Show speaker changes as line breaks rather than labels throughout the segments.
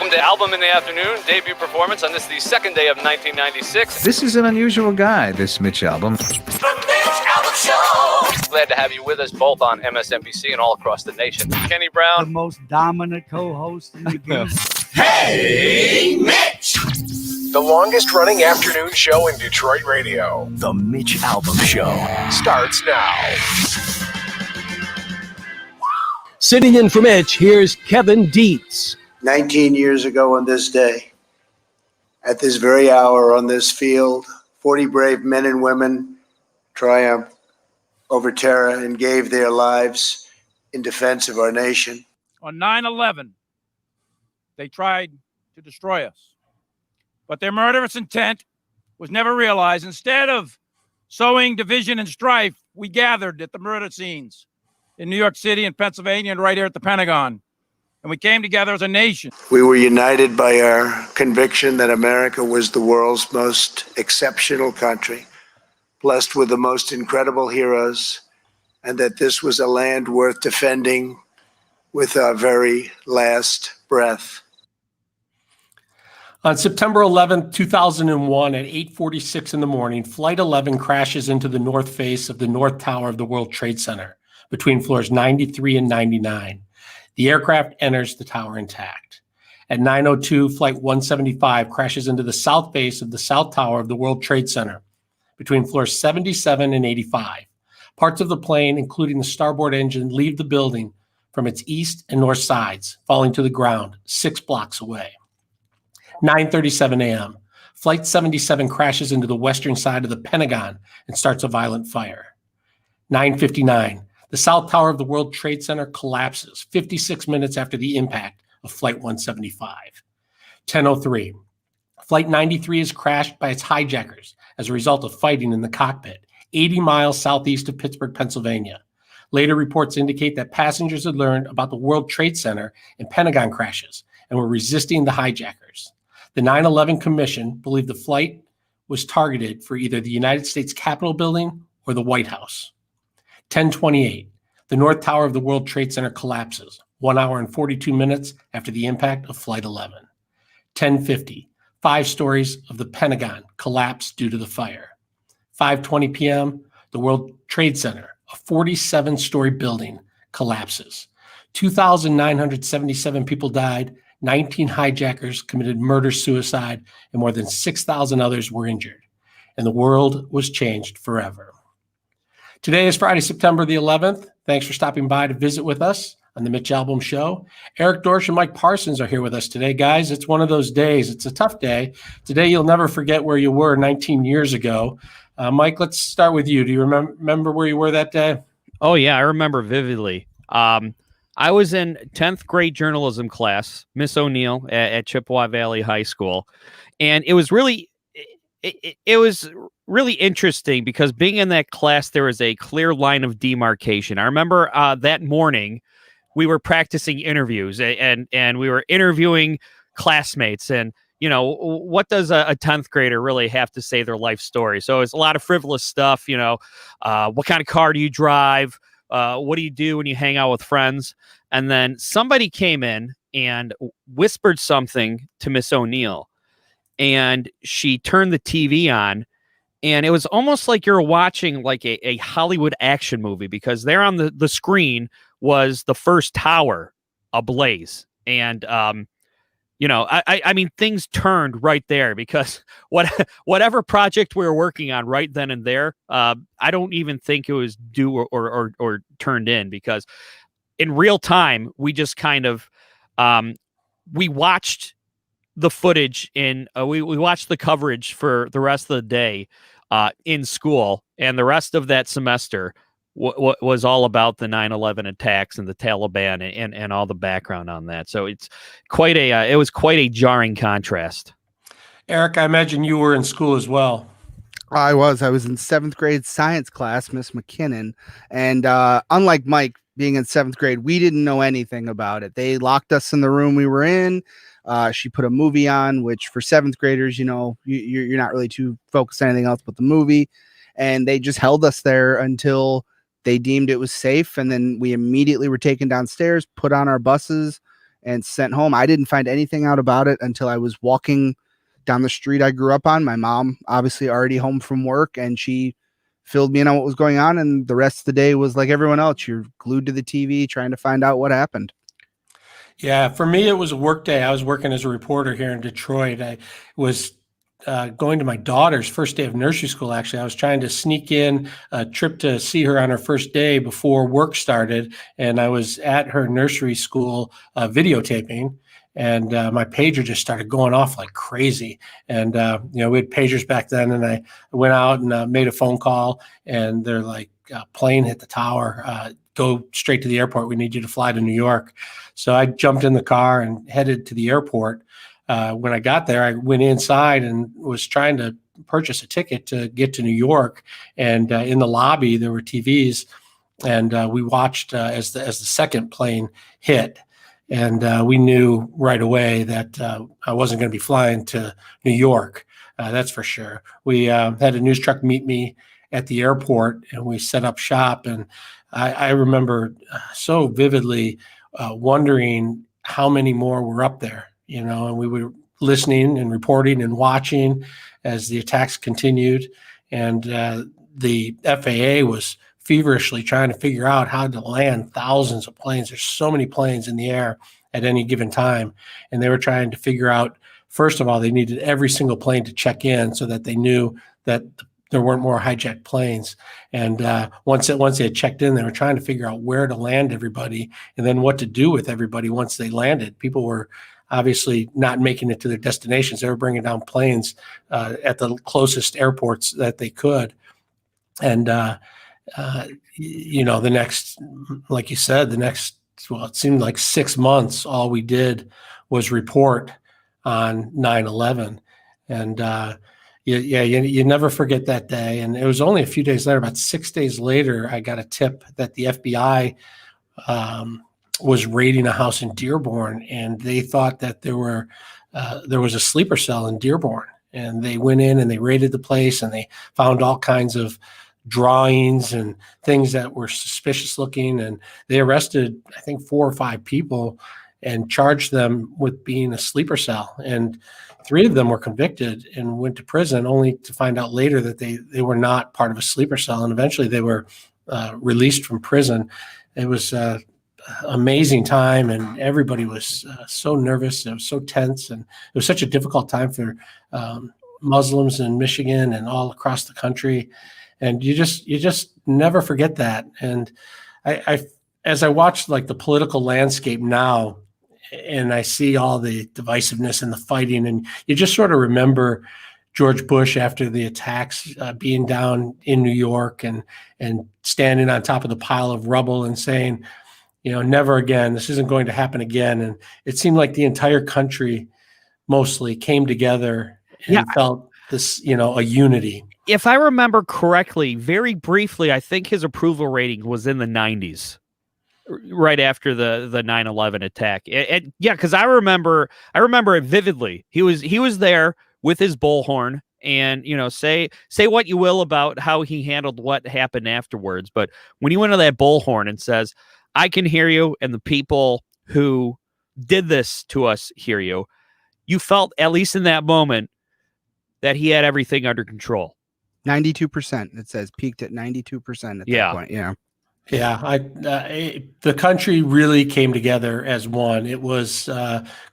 Welcome to Albom in the Afternoon, debut performance on this, the second day of 1996.
This is an unusual guy, this Mitch Albom.
The Mitch Albom Show! Glad to have you with us both on MSNBC and all across the nation. Kenny Brown.
The most dominant co-host in the game.
Hey, Mitch! The longest-running afternoon show in Detroit radio.
The Mitch Albom Show
Starts now.
Sitting in for Mitch, here's Kevin Dietz.
19 years ago on this day, at this very hour on this field, 40 brave men and women triumphed over terror and gave their lives in defense of our nation.
On 9/11, they tried to destroy us, but their murderous intent was never realized. Instead of sowing division and strife, we gathered at the murder scenes in New York City and Pennsylvania and right here at the Pentagon. And we came together as a nation.
We were united by our conviction that America was the world's most exceptional country, blessed with the most incredible heroes, and that this was a land worth defending with our very last breath.
On September 11, 2001, at 8:46 in the morning, Flight 11 crashes into the north face of the North Tower of the World Trade Center between floors 93 and 99. The aircraft enters the tower intact. At 9:02, Flight 175 crashes into the south face of the South Tower of the World Trade Center between floors 77 and 85. Parts of the plane, including the starboard engine, leave the building from its east and north sides, falling to the ground 6 blocks away. 9:37 a.m., Flight 77 crashes into the western side of the Pentagon and starts a violent fire. 9:59, the South Tower of the World Trade Center collapses 56 minutes after the impact of Flight 175. 10:03, Flight 93 is crashed by its hijackers as a result of fighting in the cockpit, 80 miles southeast of Pittsburgh, Pennsylvania. Later reports indicate that passengers had learned about the World Trade Center and Pentagon crashes and were resisting the hijackers. The 9/11 Commission believed the flight was targeted for either the United States Capitol building or the White House. 10:28, the North Tower of the World Trade Center collapses 1 hour and 42 minutes after the impact of Flight 11. 10:50, 5 stories of the Pentagon collapse due to the fire. 5:20 p.m., the World Trade Center, a 47-story building, collapses. 2,977 people died, 19 hijackers committed murder-suicide, and more than 6,000 others were injured. And the world was changed forever. Today is Friday, September the 11th. Thanks for stopping by to visit with us on the Mitch Albom Show. Eric Dorsch and Mike Parsons are here with us today. Guys, it's one of those days. It's a tough day. Today, you'll never forget where you were 19 years ago. Mike, let's start with you. Do you remember where you were that day?
Oh, yeah, I remember vividly. I was in 10th grade journalism class, Miss O'Neill at Chippewa Valley High School. And it was really interesting because being in that class, there was a clear line of demarcation. I remember that morning we were practicing interviews and we were interviewing classmates. And, you know, what does a 10th grader really have to say their life story? So it's a lot of frivolous stuff, you know, what kind of car do you drive? What do you do when you hang out with friends? And then somebody came in and whispered something to Miss O'Neill. And she turned the TV on, and it was almost like you're watching like a Hollywood action movie, because there on the screen was the first tower ablaze. And, you know, I mean, things turned right there, because whatever project we were working on right then and there, I don't even think it was due or turned in, because in real time, we just kind of, we watched the footage we watched the coverage for the rest of the day in school, and the rest of that semester was all about the 9/11 attacks and the Taliban and all the background on that. So it's quite it was quite a jarring contrast.
Eric, I imagine you were in school as well.
I was in 7th grade science class, Miss McKinnon. And unlike Mike being in 7th grade, we didn't know anything about it. They locked us in the room we were in. She put a movie on, which for 7th graders, you know, you're not really too focused on anything else but the movie. And they just held us there until they deemed it was safe. And then we immediately were taken downstairs, put on our buses, and sent home. I didn't find anything out about it until I was walking down the street I grew up on. My mom, obviously already home from work, and she filled me in on what was going on. And the rest of the day was like everyone else. You're glued to the TV trying to find out what happened.
Yeah, for me, it was a work day. I was working as a reporter here in Detroit. I was going to my daughter's first day of nursery school. Actually, I was trying to sneak in a trip to see her on her first day before work started. And I was at her nursery school videotaping. And my pager just started going off like crazy. And, we had pagers back then. And I went out and made a phone call. And they're like, plane hit the tower. Go straight to the airport. We need you to fly to New York. So I jumped in the car and headed to the airport. When I got there, I went inside and was trying to purchase a ticket to get to New York. And in the lobby, there were TVs. And we watched as the second plane hit. And we knew right away that I wasn't going to be flying to New York. That's for sure. We had a news truck meet me at the airport, and we set up shop. And I remember so vividly wondering how many more were up there, and we were listening and reporting and watching as the attacks continued. And the FAA was feverishly trying to figure out how to land thousands of planes. There's so many planes in the air at any given time. And they were trying to figure out, first of all, they needed every single plane to check in so that they knew that there weren't more hijacked planes. And once they had checked in, they were trying to figure out where to land everybody and then what to do with everybody once they landed. People were obviously not making it to their destinations. They were bringing down planes at the closest airports that they could. And, the next, like you said, it seemed like 6 months, all we did was report on 9/11. And, you never forget that day. And it was only a few days later, about 6 days later, I got a tip that the FBI was raiding a house in Dearborn, and they thought that there was a sleeper cell in Dearborn. And they went in and they raided the place, and they found all kinds of drawings and things that were suspicious looking. And they arrested, I think, 4 or 5 people and charged them with being a sleeper cell. And 3 of them were convicted and went to prison, only to find out later that they were not part of a sleeper cell. And eventually they were released from prison. It was an amazing time, and everybody was so nervous. It was so tense, and it was such a difficult time for Muslims in Michigan and all across the country. And you just never forget that. And I as I watch like the political landscape now, and I see all the divisiveness and the fighting, and you just sort of remember George Bush after the attacks, being down in New York and standing on top of the pile of rubble and saying, never again, this isn't going to happen again. And it seemed like the entire country mostly came together and felt this, a unity.
If I remember correctly, very briefly, I think his approval rating was in the 90s. Right after the 9/11 attack. Because I remember it vividly. He was there with his bullhorn, and say what you will about how he handled what happened afterwards, but when he went to that bullhorn and says, "I can hear you, and the people who did this to us hear you," you felt, at least in that moment, that he had everything under control.
92%. It says peaked at 92% at that point. Yeah.
Yeah, the country really came together as one. It was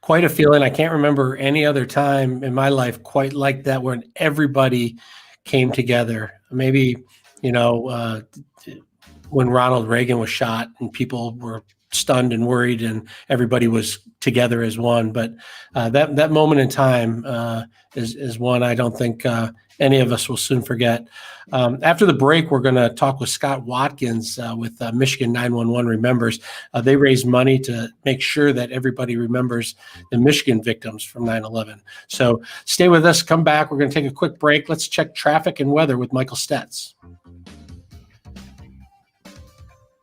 quite a feeling. I can't remember any other time in my life quite like that, when everybody came together. Maybe, when Ronald Reagan was shot and people were stunned and worried, and everybody was together as one. But that moment in time is one I don't think any of us will soon forget. After the break, we're going to talk with Scott Watkins with Michigan 911 Remembers. They raise money to make sure that everybody remembers the Michigan victims from 9/11. So stay with us. Come back. We're going to take a quick break. Let's check traffic and weather with Michael Stetz.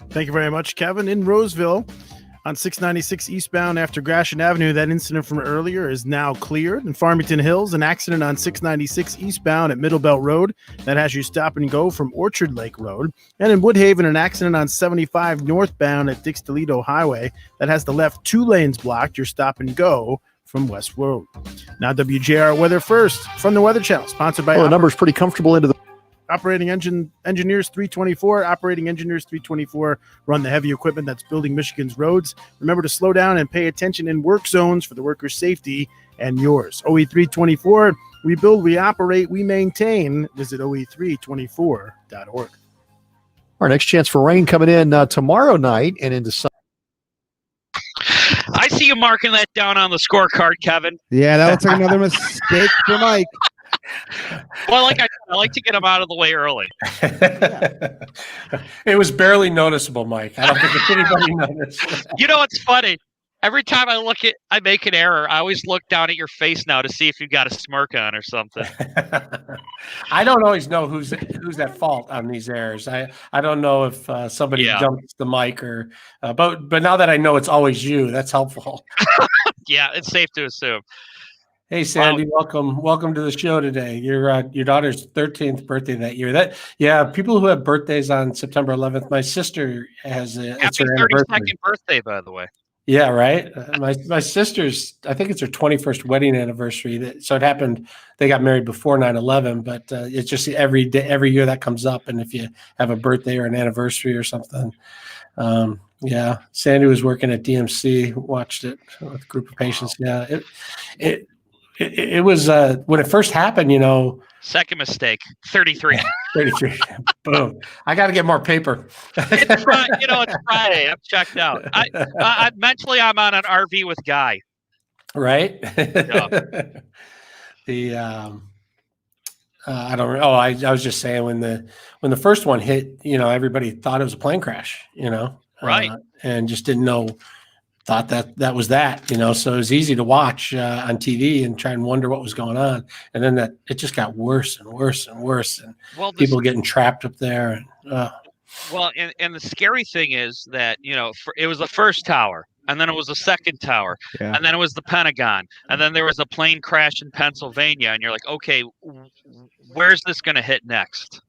Thank you very much, Kevin. In Roseville, On 696 eastbound after Gratiot Avenue, that incident from earlier is now cleared. In Farmington Hills, an accident on 696 eastbound at Middlebelt Road that has you stop and go from Orchard Lake Road. And in Woodhaven, an accident on 75 northbound at Dix Toledo Highway that has the left 2 lanes blocked. Your stop and go from West Road. Now WJR Weather first from the Weather Channel, sponsored by
the number's pretty comfortable into the
Operating Engineers 324. Operating Engineers 324 run the heavy equipment that's building Michigan's roads. Remember to slow down and pay attention in work zones for the workers' safety and yours. OE 324, we build, we operate, we maintain. Visit OE324.org.
Our next chance for rain coming in tomorrow night and into Sunday.
I see you marking that down on the scorecard, Kevin.
Yeah, that looks like another mistake for Mike.
Well, I like to get them out of the way early.
It was barely noticeable, Mike. I don't think anybody noticed.
You know what's funny? Every time I make an error, I always look down at your face now to see if you've got a smirk on or something.
I don't always know who's at fault on these errors. I don't know if somebody dumps the mic or, but now that I know it's always you, that's helpful.
Yeah, it's safe to assume.
Hey Sandy, welcome to the show today. Your daughter's 13th birthday that year. People who have birthdays on September 11th. My sister has
happy 32nd birthday, by the way.
Yeah, right. My sister's, I think it's her 21st wedding anniversary. So it happened. They got married before 9/11, but it's just every year that comes up. And if you have a birthday or an anniversary or something, Sandy was working at DMC, watched it with a group of patients. Yeah, it was when it first happened,
Second mistake, 33.
33. Boom. I got to get more paper.
It's Friday. I'm checked out. I mentally, I'm on an RV with Guy.
Right.
Yeah.
I don't. Oh, I was just saying when the first one hit, everybody thought it was a plane crash.
Right.
And just didn't know. Thought that was that, so it was easy to watch on TV and try and wonder what was going on. And then it just got worse and worse and worse. And people getting trapped up there.
Well, and the scary thing is that, it was the first tower, and then it was the second tower, and then it was the Pentagon, and then there was a plane crash in Pennsylvania. And you're like, okay, where's this going to hit next?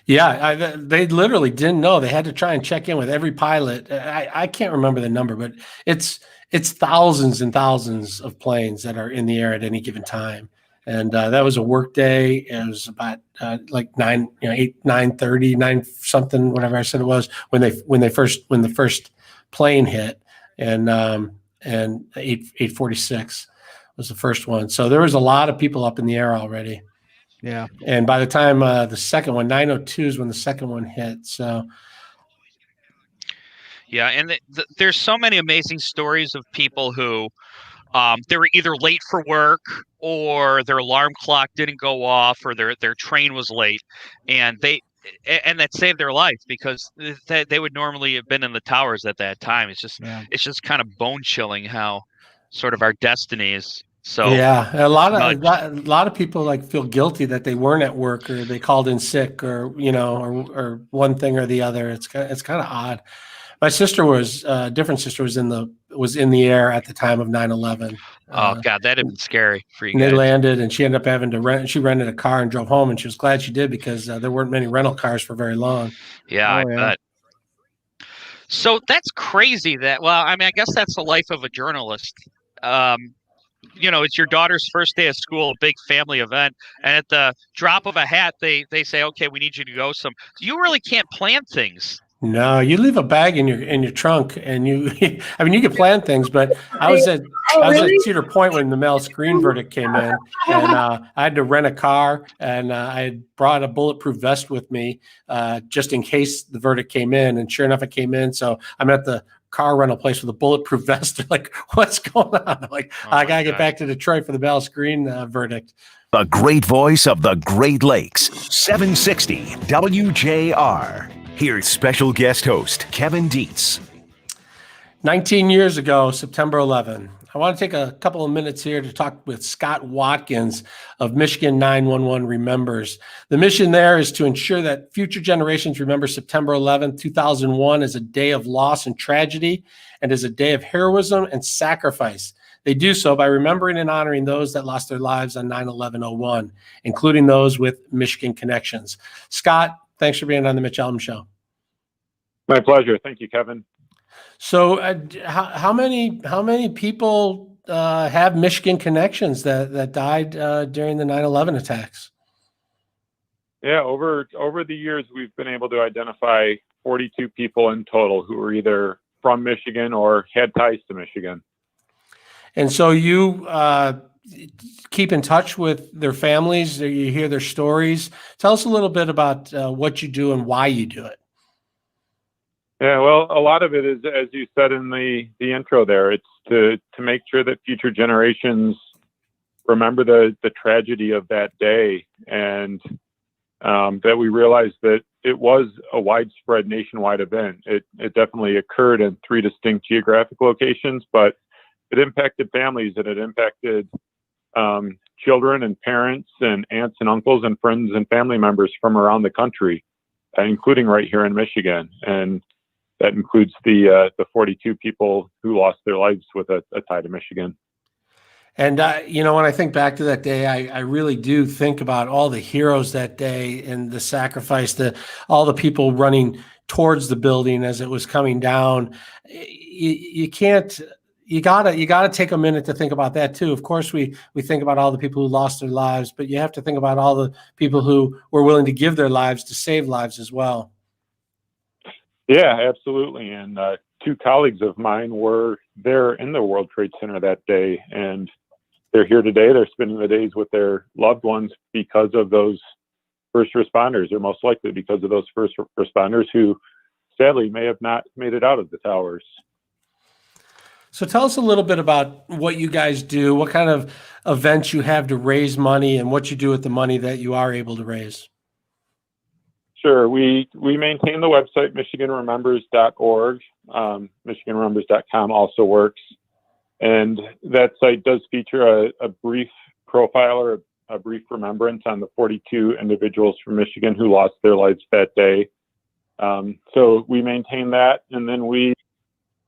Yeah, they literally didn't know. They had to try and check in with every pilot. I can't remember the number, but it's thousands and thousands of planes that are in the air at any given time. And that was a work day. It was about like 9:30, 9 something, whatever I said it was when the first plane hit, and 8:46 was the first one. So there was a lot of people up in the air already.
Yeah.
And by the time the second one, 9:02 is when the second one hit. So.
Yeah. And there's so many amazing stories of people who they were either late for work or their alarm clock didn't go off or their train was late. And that saved their life because they would normally have been in the towers at that time. It's just kind of bone chilling how sort of our destiny is. So
yeah, a lot of people feel guilty that they weren't at work or they called in sick or or one thing or the other. It's kind of odd. My sister was different sister was in the air at the time of 9/11.
Oh God, that'd have been scary for you
guys.
They
landed and she ended up having to rent. She rented a car and drove home, and she was glad she did because there weren't many rental cars for very long.
Yeah, I bet. So that's crazy. I guess that's the life of a journalist. It's your daughter's first day of school, a big family event, and at the drop of a hat, they say, "Okay, we need you to go." You really can't plan things.
No, you leave a bag in your trunk, and you can plan things. But I was at Cedar Point when the mail screen verdict came in, and I had to rent a car, and I had brought a bulletproof vest with me just in case the verdict came in. And sure enough, it came in. So I'm at the car rental place with a bulletproof vest. They're like, "What's going on?" I'm like, I gotta get back to Detroit for the mail screen verdict.
The great voice of the Great Lakes, 760 WJR. Here's special guest host Kevin Dietz.
19 years ago, September 11, I want to take a couple of minutes here to talk with Scott Watkins of Michigan 911 Remembers. The mission there is to ensure that future generations remember September 11th, 2001 as a day of loss and tragedy and as a day of heroism and sacrifice. They do so by remembering and honoring those that lost their lives on 9/11/01, including those with Michigan connections. Scott, thanks for being on the Mitch Albom Show.
My pleasure. Thank you, Kevin.
So, how many people have Michigan connections that died during the 9/11 attacks?
Yeah, over the years, we've been able to identify 42 people in total who were either from Michigan or had ties to Michigan.
And so you keep in touch with their families. You hear their stories. Tell us a little bit about what you do and why you do it.
Yeah, well, a lot of it is, as you said in the intro there, it's to make sure that future generations remember the tragedy of that day, and that we realize that it was a widespread nationwide event. It definitely occurred in 3 distinct geographic locations, but it impacted families, and it impacted children and parents and aunts and uncles and friends and family members from around the country, including right here in Michigan. And that includes the 42 people who lost their lives with a tie to Michigan.
And, when I think back to that day, I really do think about all the heroes that day and the sacrifice, all the people running towards the building as it was coming down. You gotta take a minute to think about that too. Of course, we think about all the people who lost their lives, but you have to think about all the people who were willing to give their lives to save lives as well.
Yeah, absolutely. And 2 colleagues of mine were there in the World Trade Center that day, and they're here today. They're spending the days with their loved ones because of those first responders, or most likely because of those first responders who sadly may have not made it out of the towers.
So tell us a little bit about what you guys do, what kind of events you have to raise money, and what you do with the money that you are able to raise.
Sure. We maintain the website, MichiganRemembers.org. MichiganRemembers.com also works. And that site does feature a brief profile or a brief remembrance on the 42 individuals from Michigan who lost their lives that day. So we maintain that. And then we've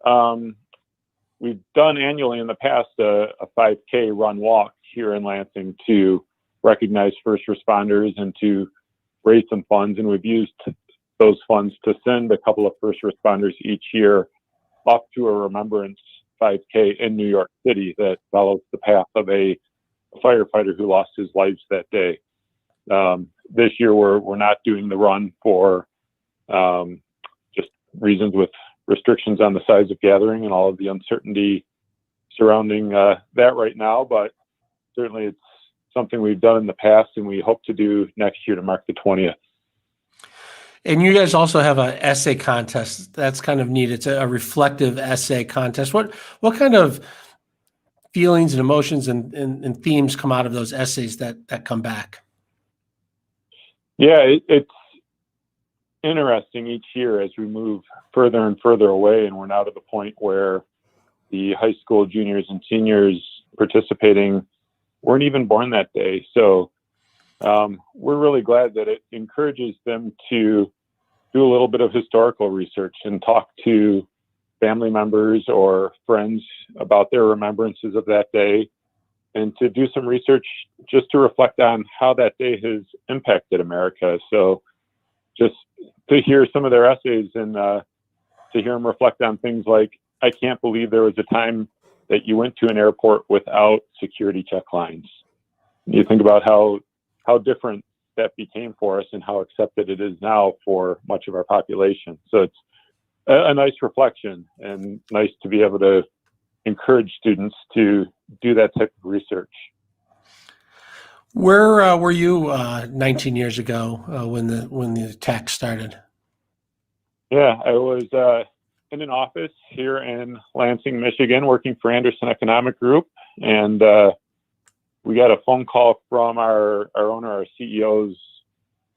done annually in the past a 5K run walk here in Lansing to recognize first responders and to raise some funds, and we've used those funds to send a couple of first responders each year off to a remembrance 5K in New York City that follows the path of a firefighter who lost his life that day. This year we're not doing the run for just reasons with restrictions on the size of gathering and all of the uncertainty surrounding that right now, but certainly it's something we've done in the past, and we hope to do next year to mark the 20th.
And you guys also have an essay contest. That's kind of neat. It's a reflective essay contest. What kind of feelings and emotions and themes come out of those essays that come back?
Yeah, it's interesting each year as we move further and further away, and we're now to the point where the high school juniors and seniors participating weren't even born that day. So we're really glad that it encourages them to do a little bit of historical research and talk to family members or friends about their remembrances of that day, and to do some research just to reflect on how that day has impacted America. So just to hear some of their essays and to hear them reflect on things like, I can't believe there was a time that you went to an airport without security check lines. You think about how different that became for us and how accepted it is now for much of our population. So it's a nice reflection, and nice to be able to encourage students to do that type of research.
Where were you 19 years ago when the attack started?
Yeah, I was in an office here in Lansing, Michigan, working for Anderson Economic Group, and we got a phone call from our owner, our CEO's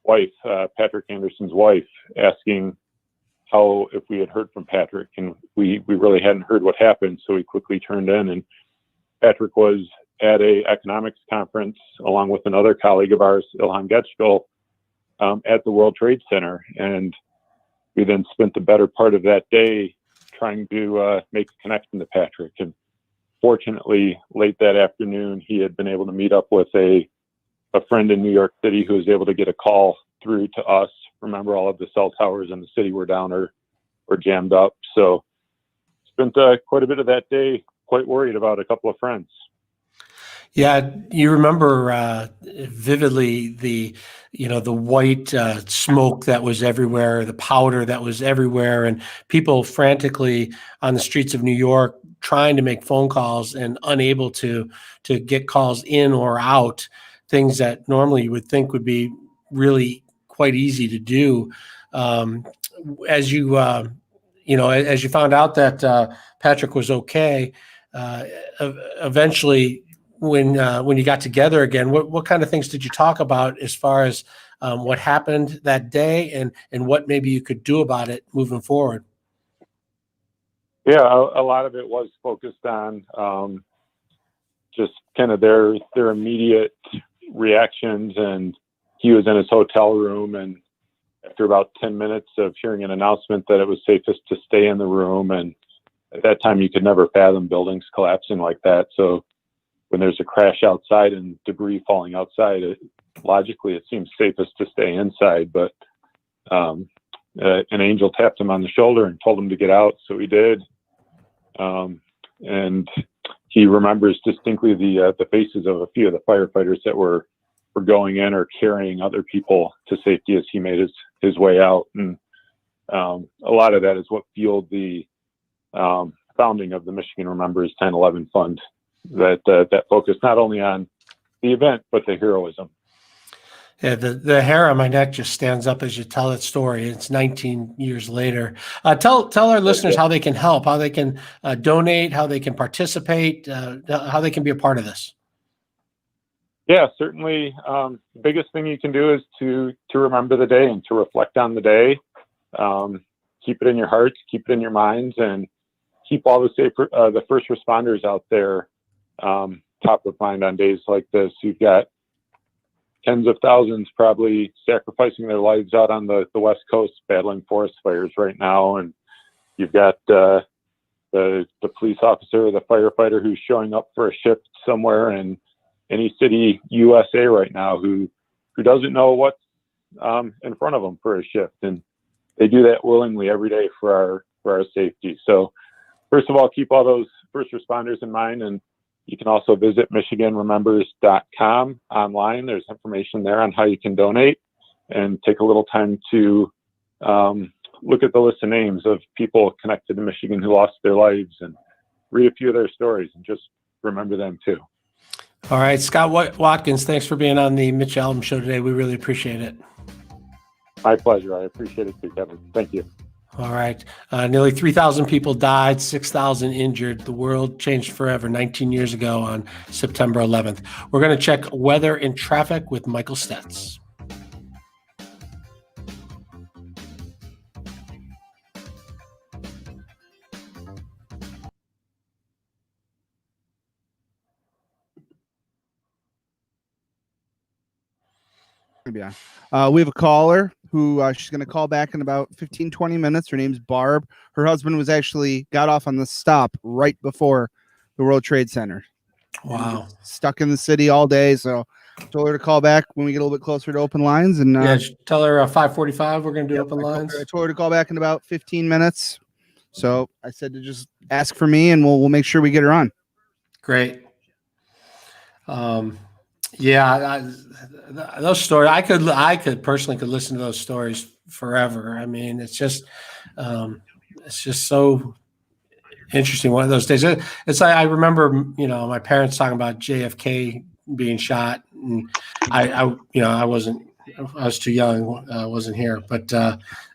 wife, Patrick Anderson's wife, asking if we had heard from Patrick, and we really hadn't heard what happened, so we quickly turned in, and Patrick was at a economics conference along with another colleague of ours, Ilhan Getchkel, at the World Trade Center. And we then spent the better part of that day trying to make a connection to Patrick. And fortunately, late that afternoon, he had been able to meet up with a friend in New York City who was able to get a call through to us. Remember, all of the cell towers in the city were down or jammed up. So spent quite a bit of that day quite worried about a couple of friends.
Yeah, you remember vividly the white smoke that was everywhere, the powder that was everywhere, and people frantically on the streets of New York trying to make phone calls and unable to get calls in or out, things that normally you would think would be really quite easy to do. As you found out that Patrick was okay, eventually, when you got together again, what kind of things did you talk about as far as what happened that day and what maybe you could do about it moving forward?
Yeah, a lot of it was focused on just kind of their immediate reactions. And he was in his hotel room, and after about 10 minutes of hearing an announcement that it was safest to stay in the room, and at that time you could never fathom buildings collapsing like that. So when there's a crash outside and debris falling outside, logically it seems safest to stay inside. But an angel tapped him on the shoulder and told him to get out, so he did. And he remembers distinctly the faces of a few of the firefighters that were going in or carrying other people to safety as he made his way out. And a lot of that is what fueled the founding of the Michigan Remembers 9/11 Fund, that focused not only on the event, but the heroism.
Yeah, the hair on my neck just stands up as you tell that story. It's 19 years later. Tell our listeners how they can help, how they can donate, how they can participate, how they can be a part of this.
Yeah, certainly. The biggest thing you can do is to remember the day and to reflect on the day. Keep it in your hearts, keep it in your minds, and keep all the first responders out there top of mind on days like this. You've got tens of thousands probably sacrificing their lives out on the West Coast battling forest fires right now. And you've got the police officer, the firefighter who's showing up for a shift somewhere in any city, USA right now, who doesn't know what's in front of them for a shift. And they do that willingly every day for our safety. So first of all, keep all those first responders in mind. And you can also visit MichiganRemembers.com online. There's information there on how you can donate, and take a little time to look at the list of names of people connected to Michigan who lost their lives, and read a few of their stories and just remember them too.
All right, Scott Watkins, thanks for being on the Mitch Albom Show today. We really appreciate it.
My pleasure. I appreciate it too, Kevin. Thank you.
All right. Nearly 3,000 people died, 6,000 injured. The world changed forever 19 years ago on September 11th. We're going to check weather and traffic with Michael Stetz.
We have a caller who she's going to call back in about 15-20 minutes. Her name's Barb. Her husband got off on the stop right before the World Trade Center.
Wow.
Stuck in the city all day, so told her to call back when we get a little bit closer to open lines. And
tell her 5:45 we're going to do open lines.
I told her to call back in about 15 minutes. So I said to just ask for me, and we'll make sure we get her on.
Great. Those stories, I could personally listen to those stories forever. I mean, it's just so interesting. One of those days, it's like I remember, my parents talking about JFK being shot, and I was too young, wasn't here, but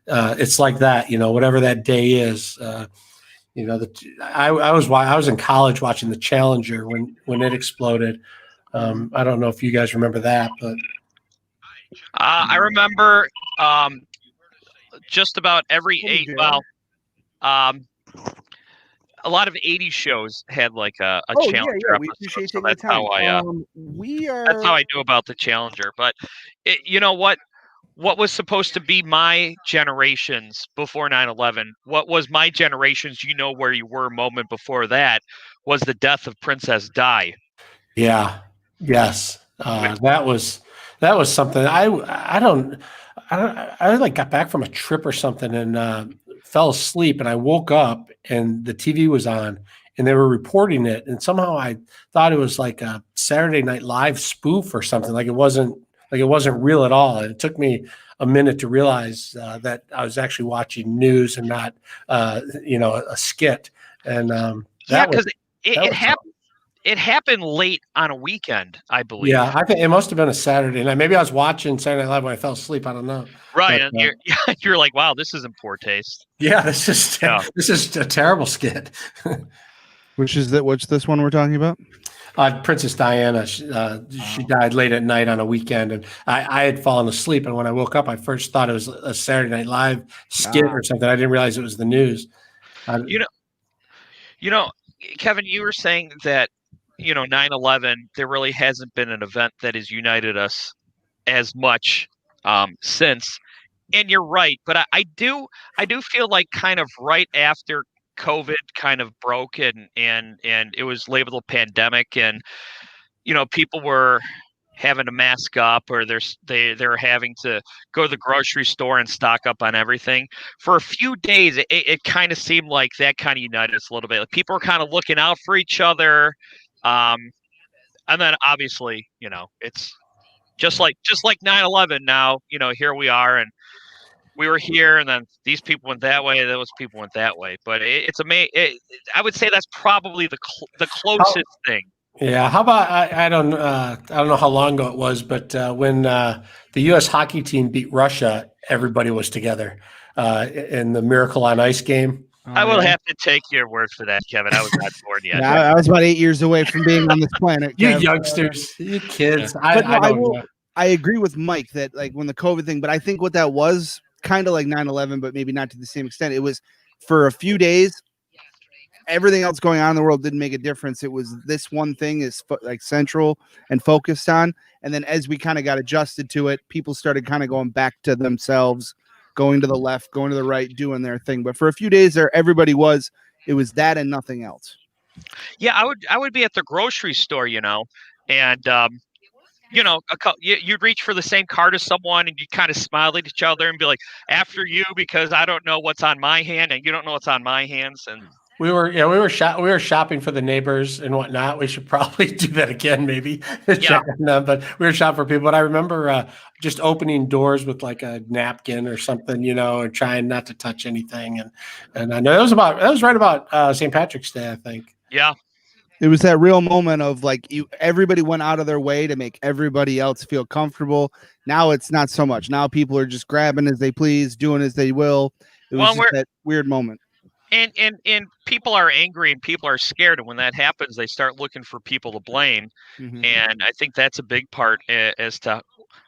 it's like that, whatever that day is. I was in college watching the Challenger when it exploded. I don't know if you guys remember that, but
I remember just about every 8. Well, a lot of 80s shows had like a
Oh, yeah,
Challenger
yeah. We
episode,
appreciate
so
taking the
that's how
time. We
that's how
are.
I knew about the Challenger. But you know what was supposed to be my generations before 9/11? What was my generations? You know where you were a moment before that was the death of Princess Di.
Yeah. Yes. That was something. I like got back from a trip or something and fell asleep, and I woke up and the TV was on and they were reporting it, and somehow I thought it was like a Saturday Night Live spoof or something. Like it wasn't real at all. And it took me a minute to realize that I was actually watching news and not a skit. And
because it happened. It happened late on a weekend, I believe.
Yeah, I think it must have been a Saturday night. Maybe I was watching Saturday Night Live when I fell asleep. I don't know.
Right,
But,
and you're like, wow, this is in poor taste.
Yeah, this is a terrible skit.
Which is that? What's this one we're talking about?
Princess Diana. She died late at night on a weekend, and I had fallen asleep. And when I woke up, I first thought it was a Saturday Night Live skit or something. I didn't realize it was the news.
You know, Kevin, you were saying that 9/11. There really hasn't been an event that has united us as much since. And you're right, but I do feel like kind of right after COVID kind of broke and it was labeled a pandemic, and people were having to mask up, or they're having to go to the grocery store and stock up on everything. For a few days, it kind of seemed like that kind of united us a little bit. Like people were kind of looking out for each other, and then obviously, it's just like 9/11. Now, here we are, and we were here, and then these people went that way, those people went that way. But it's amazing. I would say that's probably the closest thing.
Yeah. How about I don't know how long ago it was, but when the U.S. hockey team beat Russia, everybody was together in the Miracle on Ice game.
I will have to take your word for that, Kevin. I was not born yet.
Yeah, I was about 8 years away from being on this planet.
You
Kev.
youngsters, you kids.
Yeah. I agree with Mike that like when the COVID thing, but I think what that was kind of like 9/11, but maybe not to the same extent. It was for a few days. Everything else going on in the world didn't make a difference. It was this one thing is like central and focused on. And then as we kind of got adjusted to it, people started kind of going back to themselves, going to the left, going to the right, doing their thing. But for a few days there, it was that and nothing else.
Yeah, I would be at the grocery store, and you'd reach for the same card as someone, and you kind of smile at each other and be like, "After you, because I don't know what's on my hand, and you don't know what's on my hands." And
we were shopping for the neighbors and whatnot. We should probably do that again, maybe.
Yeah.
But we were shopping for people. But I remember just opening doors with like a napkin or something, and trying not to touch anything. And I know that was right about St. Patrick's Day, I think.
Yeah.
It was that real moment of like everybody went out of their way to make everybody else feel comfortable. Now it's not so much. Now people are just grabbing as they please, doing as they will. It was just that weird moment.
And people are angry and people are scared. And when that happens, they start looking for people to blame. Mm-hmm. And I think that's a big part as to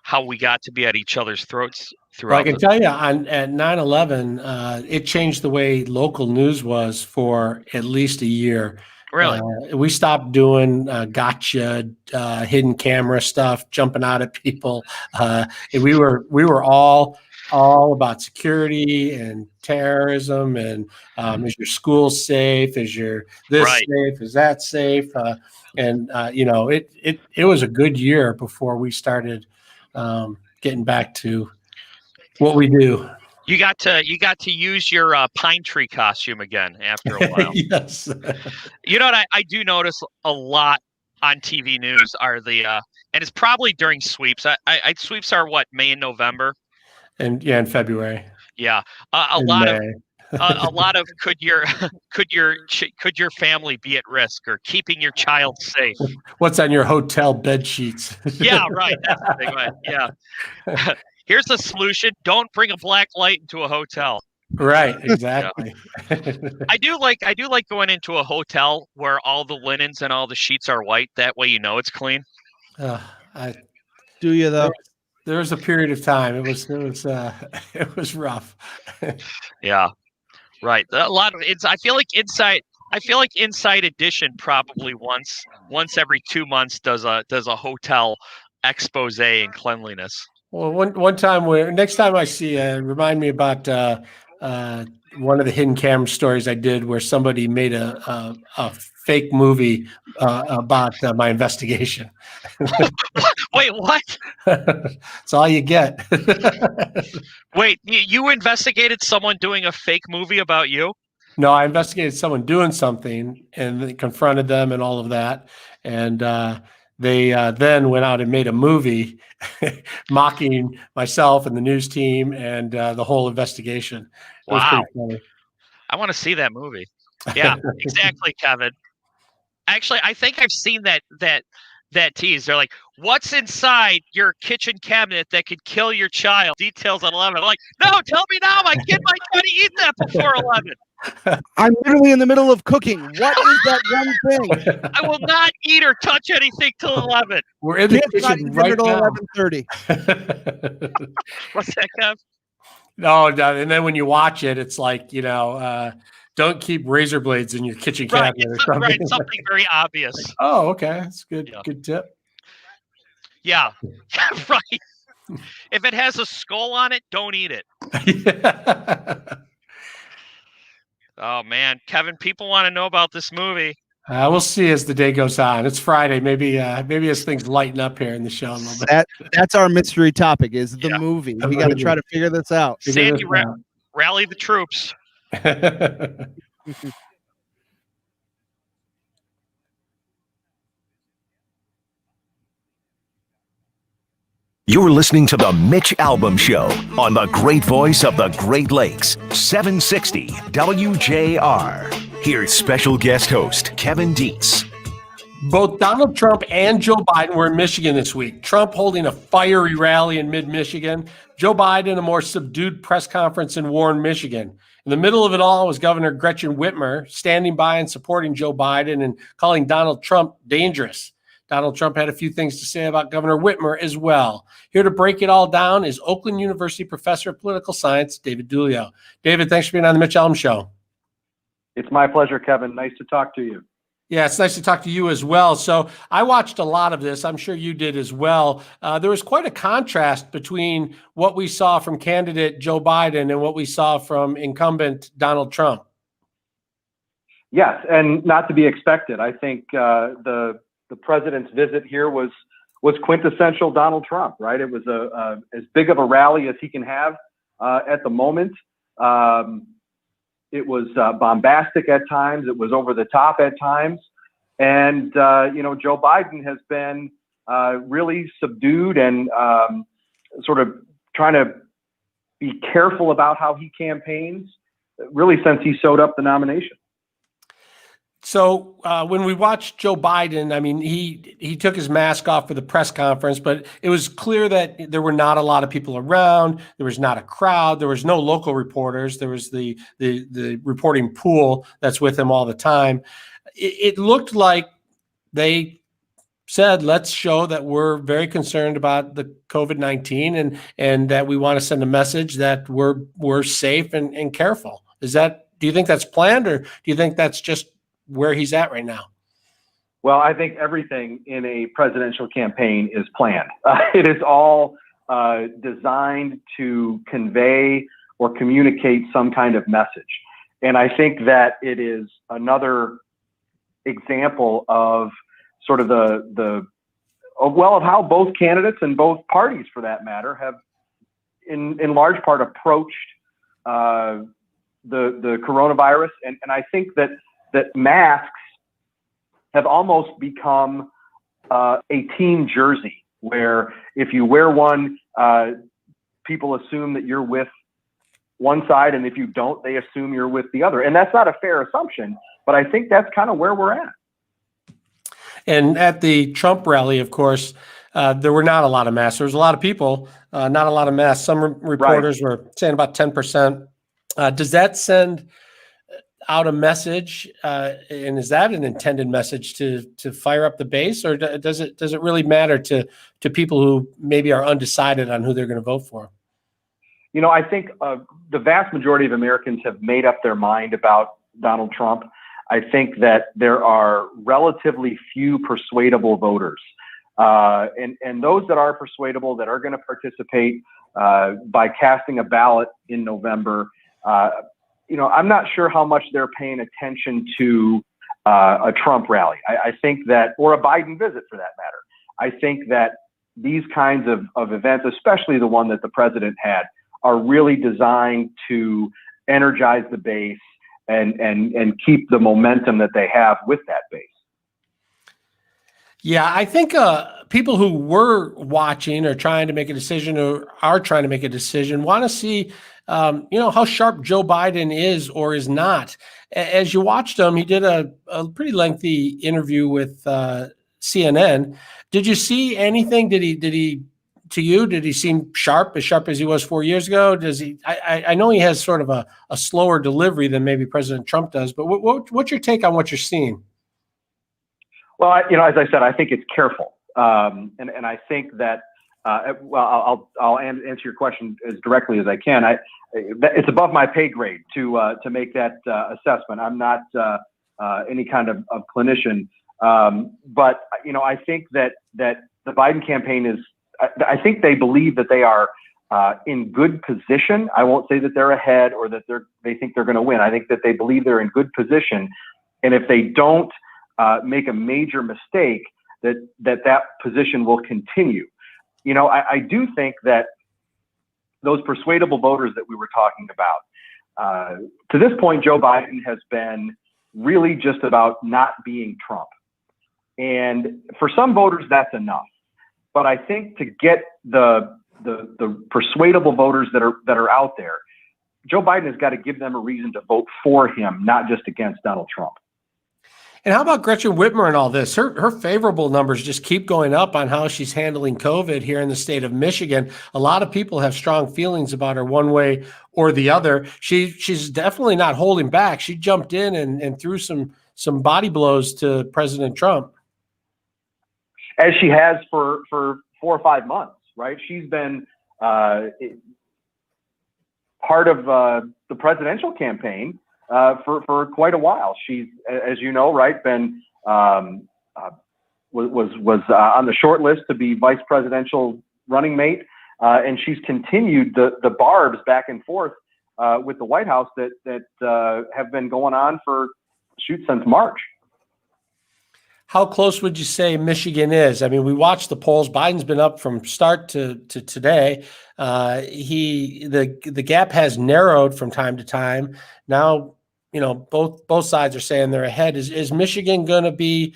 how we got to be at each other's throats throughout.
Well, I can tell you at 9/11, it changed the way local news was for at least a year.
Really?
We stopped doing gotcha, hidden camera stuff, jumping out at people. And we were all about security and terrorism and is your school safe? Is your this safe? Is that safe? It was a good year before we started getting back to what we do.
You got to use your pine tree costume again after a while.
Yes.
You know what I do notice a lot on TV news are and it's probably during sweeps. Sweeps are what, May and November?
And in February.
Yeah. A lot of could your family be at risk, or keeping your child safe?
What's on your hotel bed sheets?
Yeah, right. That's a big one. Yeah. Here's the solution: don't bring a black light into a hotel.
Right, exactly.
Yeah. I do like going into a hotel where all the linens and all the sheets are white. That way, it's clean.
Do you though?
There was a period of time. It was rough.
Yeah, right. A lot of I feel like inside I feel like Inside Edition probably once every 2 months does a hotel expose in cleanliness.
Well, one time next time I see remind me about one of the hidden camera stories I did where somebody made a fake movie about my investigation.
Wait, what?
That's all you get.
Wait, you investigated someone doing a fake movie about you?
No, I investigated someone doing something and they confronted them and all of that. And they then went out and made a movie mocking myself and the news team and the whole investigation. It was pretty funny.
I want to see that movie. Yeah, exactly, Kevin. Actually, I think I've seen that tease. They're like, what's inside your kitchen cabinet that could kill your child? Details at 11. I'm like, no, tell me now. My kid might try to eat that before 11.
I'm literally in the middle of cooking. What is that one thing?
I will not eat or touch anything till 11.
We're in the
Kids not
kitchen
eating
right
until
now.
11:30.
What's that, Kev?
No, and then when you watch it, it's like, don't keep razor blades in your kitchen cabinet or something.
Right, something very obvious.
Oh, okay. That's good.
Yeah.
Good tip.
Yeah, right. If it has a skull on it, don't eat it. Oh, man. Kevin, people want to know about this movie.
We'll see as the day goes on. It's Friday. Maybe as things lighten up here in the show a little bit.
That's our mystery topic is the movie. We got to try to figure this out.
Sandy, rally the troops.
You're listening to the Mitch Albom Show on the great voice of the Great Lakes, 760 WJR. Here's special guest host Kevin Dietz.
Both Donald Trump and Joe Biden were in Michigan this week. Trump holding a fiery rally in mid-Michigan. Joe Biden a more subdued press conference in Warren, Michigan. In the middle of it all was Governor Gretchen Whitmer standing by and supporting Joe Biden and calling Donald Trump dangerous. Donald Trump had a few things to say about Governor Whitmer as well. Here to break it all down is Oakland University professor of political science, David Dulio. David, thanks for being on the Mitch Albom Show.
It's my pleasure, Kevin. Nice to talk to you.
Yeah, it's nice to talk to you as well. So I watched a lot of this. I'm sure you did as well. There was quite a contrast between what we saw from candidate Joe Biden and what we saw from incumbent Donald Trump.
Yes, and not to be expected. I think the president's visit here was quintessential Donald Trump, right? It was as big of a rally as he can have at the moment. It was bombastic at times. It was over the top at times. And, Joe Biden has been really subdued and sort of trying to be careful about how he campaigns, really since he showed up the nomination.
So when we watched Joe Biden, I mean, he took his mask off for the press conference, but it was clear that there were not a lot of people around. There was not a crowd. There was no local reporters. There was the reporting pool that's with him all the time. It looked like they said, let's show that we're very concerned about the COVID-19 and that we want to send a message that we're safe and careful. Do you think that's planned, or do you think that's just where he's at right now?
Well, I think everything in a presidential campaign is planned. It is all designed to convey or communicate some kind of message. And I think that it is another example of sort of of how both candidates and both parties, for that matter, have in large part approached the coronavirus. And I think that masks have almost become a team jersey, where if you wear one, people assume that you're with one side, and if you don't, they assume you're with the other. And that's not a fair assumption, but I think that's kind of where we're at.
And at the Trump rally, of course, there were not a lot of masks. There was a lot of people, not a lot of masks. Some reporters were saying about 10%. Does that send out a message, and is that an intended message to fire up the base, or does it really matter to people who maybe are undecided on who they're going to vote for?
I think the vast majority of Americans have made up their mind about Donald Trump. I think that there are relatively few persuadable voters. And those that are persuadable, that are going to participate by casting a ballot in November, I'm not sure how much they're paying attention to a Trump rally. I think that, or a Biden visit for that matter. I think that these kinds of events, especially the one that the president had, are really designed to energize the base and keep the momentum that they have with that base.
Yeah, I think people who were watching or trying to make a decision or are trying to make a decision want to see, how sharp Joe Biden is or is not. As you watched him, he did a pretty lengthy interview with CNN. Did you see anything? Did he seem sharp as he was 4 years ago? Does he? I know he has sort of a slower delivery than maybe President Trump does, but what's your take on what you're seeing?
Well, as I said, I think it's careful, and I think that. I'll answer your question as directly as I can. It's above my pay grade to make that assessment. I'm not any kind of clinician, but I think that the Biden campaign is. I think they believe that they are in good position. I won't say that they're ahead or that they think they're going to win. I think that they believe they're in good position, and if they don't make a major mistake, that position will continue. I do think that those persuadable voters that we were talking about, to this point, Joe Biden has been really just about not being Trump. And for some voters, that's enough. But I think to get the persuadable voters that are out there, Joe Biden has got to give them a reason to vote for him, not just against Donald Trump.
And how about Gretchen Whitmer and all this? Her favorable numbers just keep going up on how she's handling COVID here in the state of Michigan. A lot of people have strong feelings about her one way or the other. She's definitely not holding back. She jumped in and threw some body blows to President Trump.
As she has for 4 or 5 months, right? She's been part of the presidential campaign for quite a while. She's, as you know, right, been was on the short list to be vice presidential running mate, and she's continued the barbs back and forth with the White House that have been going on since March.
How close would you say Michigan is? I mean, we watched the polls. Biden's been up from start to today. The gap has narrowed from time to time. Now, both sides are saying they're ahead. Is Michigan going to be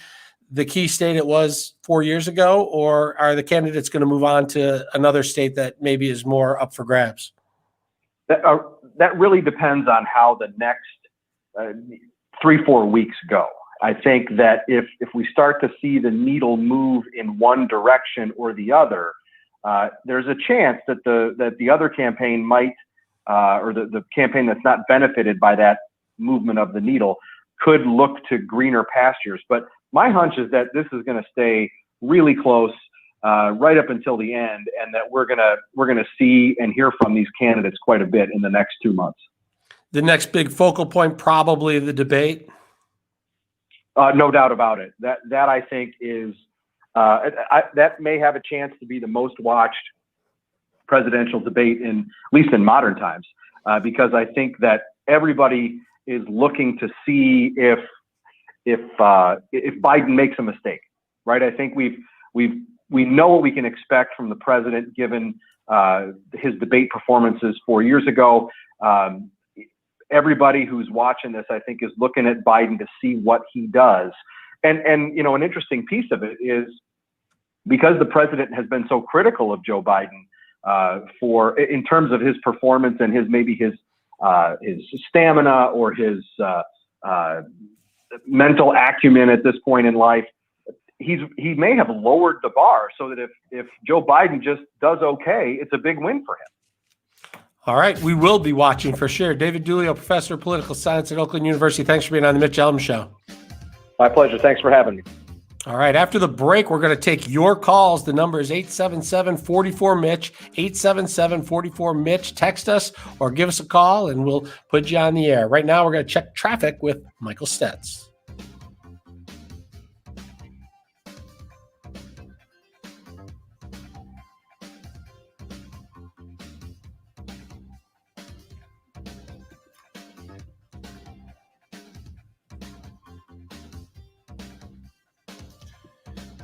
the key state it was 4 years ago, or are the candidates going to move on to another state that maybe is more up for grabs?
That really depends on how the next 3-4 weeks go. I think that if we start to see the needle move in one direction or the other, there's a chance that the other campaign might, or the campaign that's not benefited by that movement of the needle, could look to greener pastures. But my hunch is that this is going to stay really close right up until the end, and that we're gonna see and hear from these candidates quite a bit in the next 2 months.
The next big focal point, probably the debate.
No doubt about it. That I think is that may have a chance to be the most watched presidential debate at least in modern times, because I think that everybody is looking to see if Biden makes a mistake, right? I think we know what we can expect from the president given his debate performances 4 years ago. Everybody who's watching this, I think, is looking at Biden to see what he does. And an interesting piece of it is because the president has been so critical of Joe Biden in terms of his performance and his stamina or his mental acumen at this point in life, he may have lowered the bar so that if Joe Biden just does okay, it's a big win for him.
All right, we will be watching for sure. David Dulio, professor of political science at Oakland University. Thanks for being on the Mitch Albom Show.
My pleasure. Thanks for having me.
All right. After the break, we're going to take your calls. The number is 877-44-MITCH, 877-44-MITCH. Text us or give us a call, and we'll put you on the air. Right now, we're going to check traffic with Michael Stetz.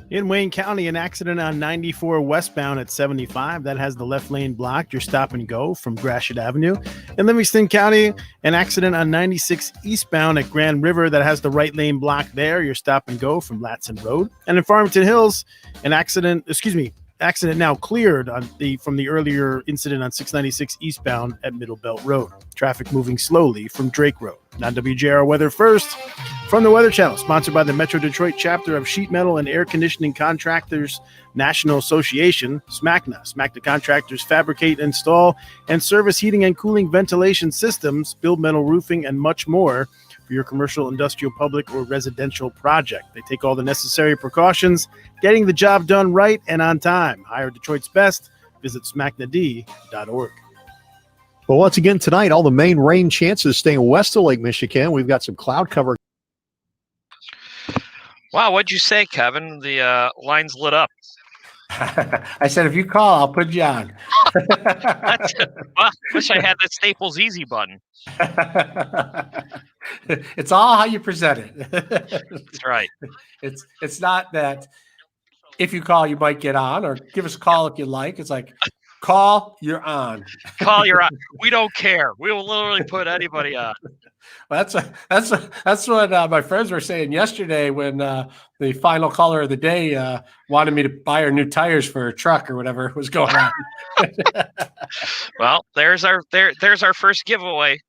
In Wayne County, an accident on 94 westbound at 75 that has the left lane blocked. Your stop and go from Gratiot Avenue. In Livingston County, an accident on 96 eastbound at Grand River that has the right lane blocked there. Your stop and go from Latson Road. And in Farmington Hills, an accident now cleared from the earlier incident on 696 eastbound at Middle Belt Road. Traffic moving slowly from Drake Road. Now WJR Weather first from the Weather Channel, sponsored by the Metro Detroit chapter of Sheet Metal and Air Conditioning Contractors National Association, SMACNA. SMACNA contractors fabricate, install, and service heating and cooling ventilation systems, build metal roofing, and much more for your commercial, industrial, public, or residential project. They take all the necessary precautions, getting the job done right and on time. Hire Detroit's best. Visit smacnad.org.
Well, once again tonight, all the main rain chances staying west of Lake Michigan. We've got some cloud cover.
Wow, what'd you say, Kevin? The line's lit up.
I said, if you call, I'll put you on.
Well, wish I had that Staples Easy button.
It's all how you present it.
That's right.
It's not that if you call, you might get on, or give us a call if you like. It's like, call, you're on.
Call, you're on. We don't care. We will literally put anybody on.
Well, that's what my friends were saying yesterday when the final caller of the day wanted me to buy her new tires for her truck or whatever was going on.
Well, there's our first giveaway.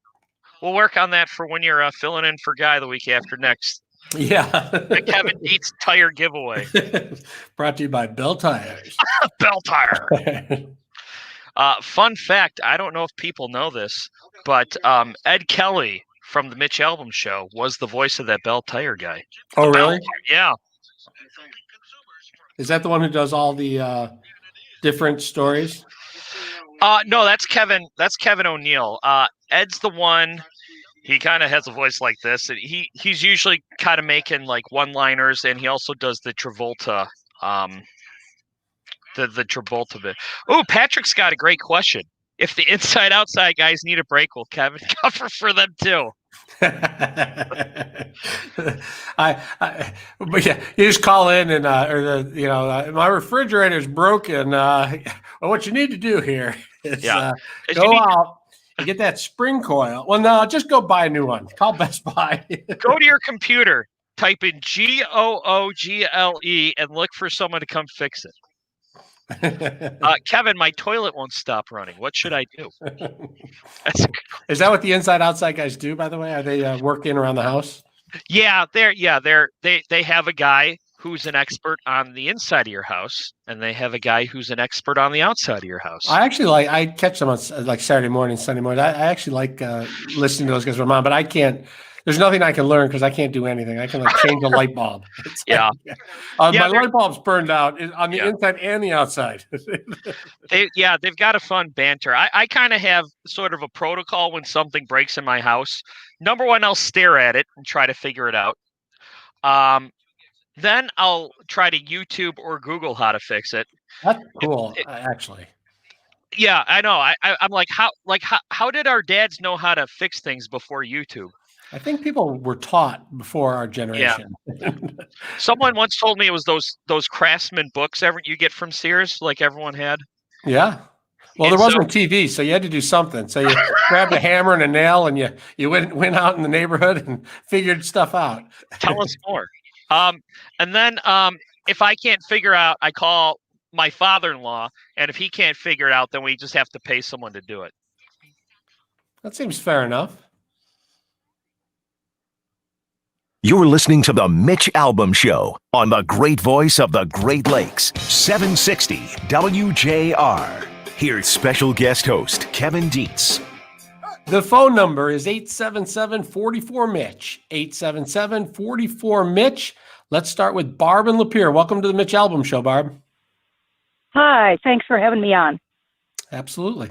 We'll work on that for when you're filling in for Guy the week after next.
Yeah.
The Kevin Dietz tire giveaway.
Brought to you by Bell Tires.
Bell Tire. Fun fact, I don't know if people know this, but Ed Kelly from the Mitch Albom show was the voice of that Bell Tire guy.
Oh, really?
Yeah.
Is that the one who does all the different stories?
No, that's Kevin. That's Kevin O'Neill. Ed's the one. He kind of has a voice like this. And he's usually kind of making like one-liners, and he also does the Travolta. The Travolta bit. Oh, Patrick's got a great question. If the inside-outside guys need a break, will Kevin cover for them too?
But yeah, you just call in and my refrigerator's broken. Well, what you need to do here is go out and get that spring coil. Well, no, just go buy a new one. Call Best Buy.
Go to your computer, type in GOOGLE, and look for someone to come fix it. Kevin, my toilet won't stop running. What should I do?
Is that what the inside-outside guys do, by the way? Are they working around the house?
Yeah, they have a guy who's an expert on the inside of your house, and they have a guy who's an expert on the outside of your house.
I catch them on like Saturday morning, Sunday morning. I actually like listening to those guys with mom, but I can't. There's nothing I can learn because I can't do anything. I can like change a light bulb.
Yeah.
My light bulb's burned out on the inside and the outside.
They've got a fun banter. I kind of have sort of a protocol when something breaks in my house. Number one, I'll stare at it and try to figure it out. Then I'll try to YouTube or Google how to fix it.
That's cool, actually.
Yeah, I know. I'm like, how did our dads know how to fix things before YouTube?
I think people were taught before our generation.
Yeah. Someone once told me it was those Craftsman books you get from Sears, like everyone had.
Yeah. Well, there wasn't TV, so you had to do something. So you grabbed a hammer and a nail, and you went out in the neighborhood and figured stuff out.
Tell us more. And then if I can't figure out, I call my father-in-law, and if he can't figure it out, then we just have to pay someone to do it.
That seems fair enough.
You're listening to the Mitch Albom Show on the great voice of the Great Lakes, 760 WJR. Here's special guest host Kevin Dietz.
The phone number is 877-44-MITCH, 877-44-MITCH. Let's start with Barb and Lapeer. Welcome to the Mitch Albom Show, Barb.
Hi, thanks for having me on.
Absolutely.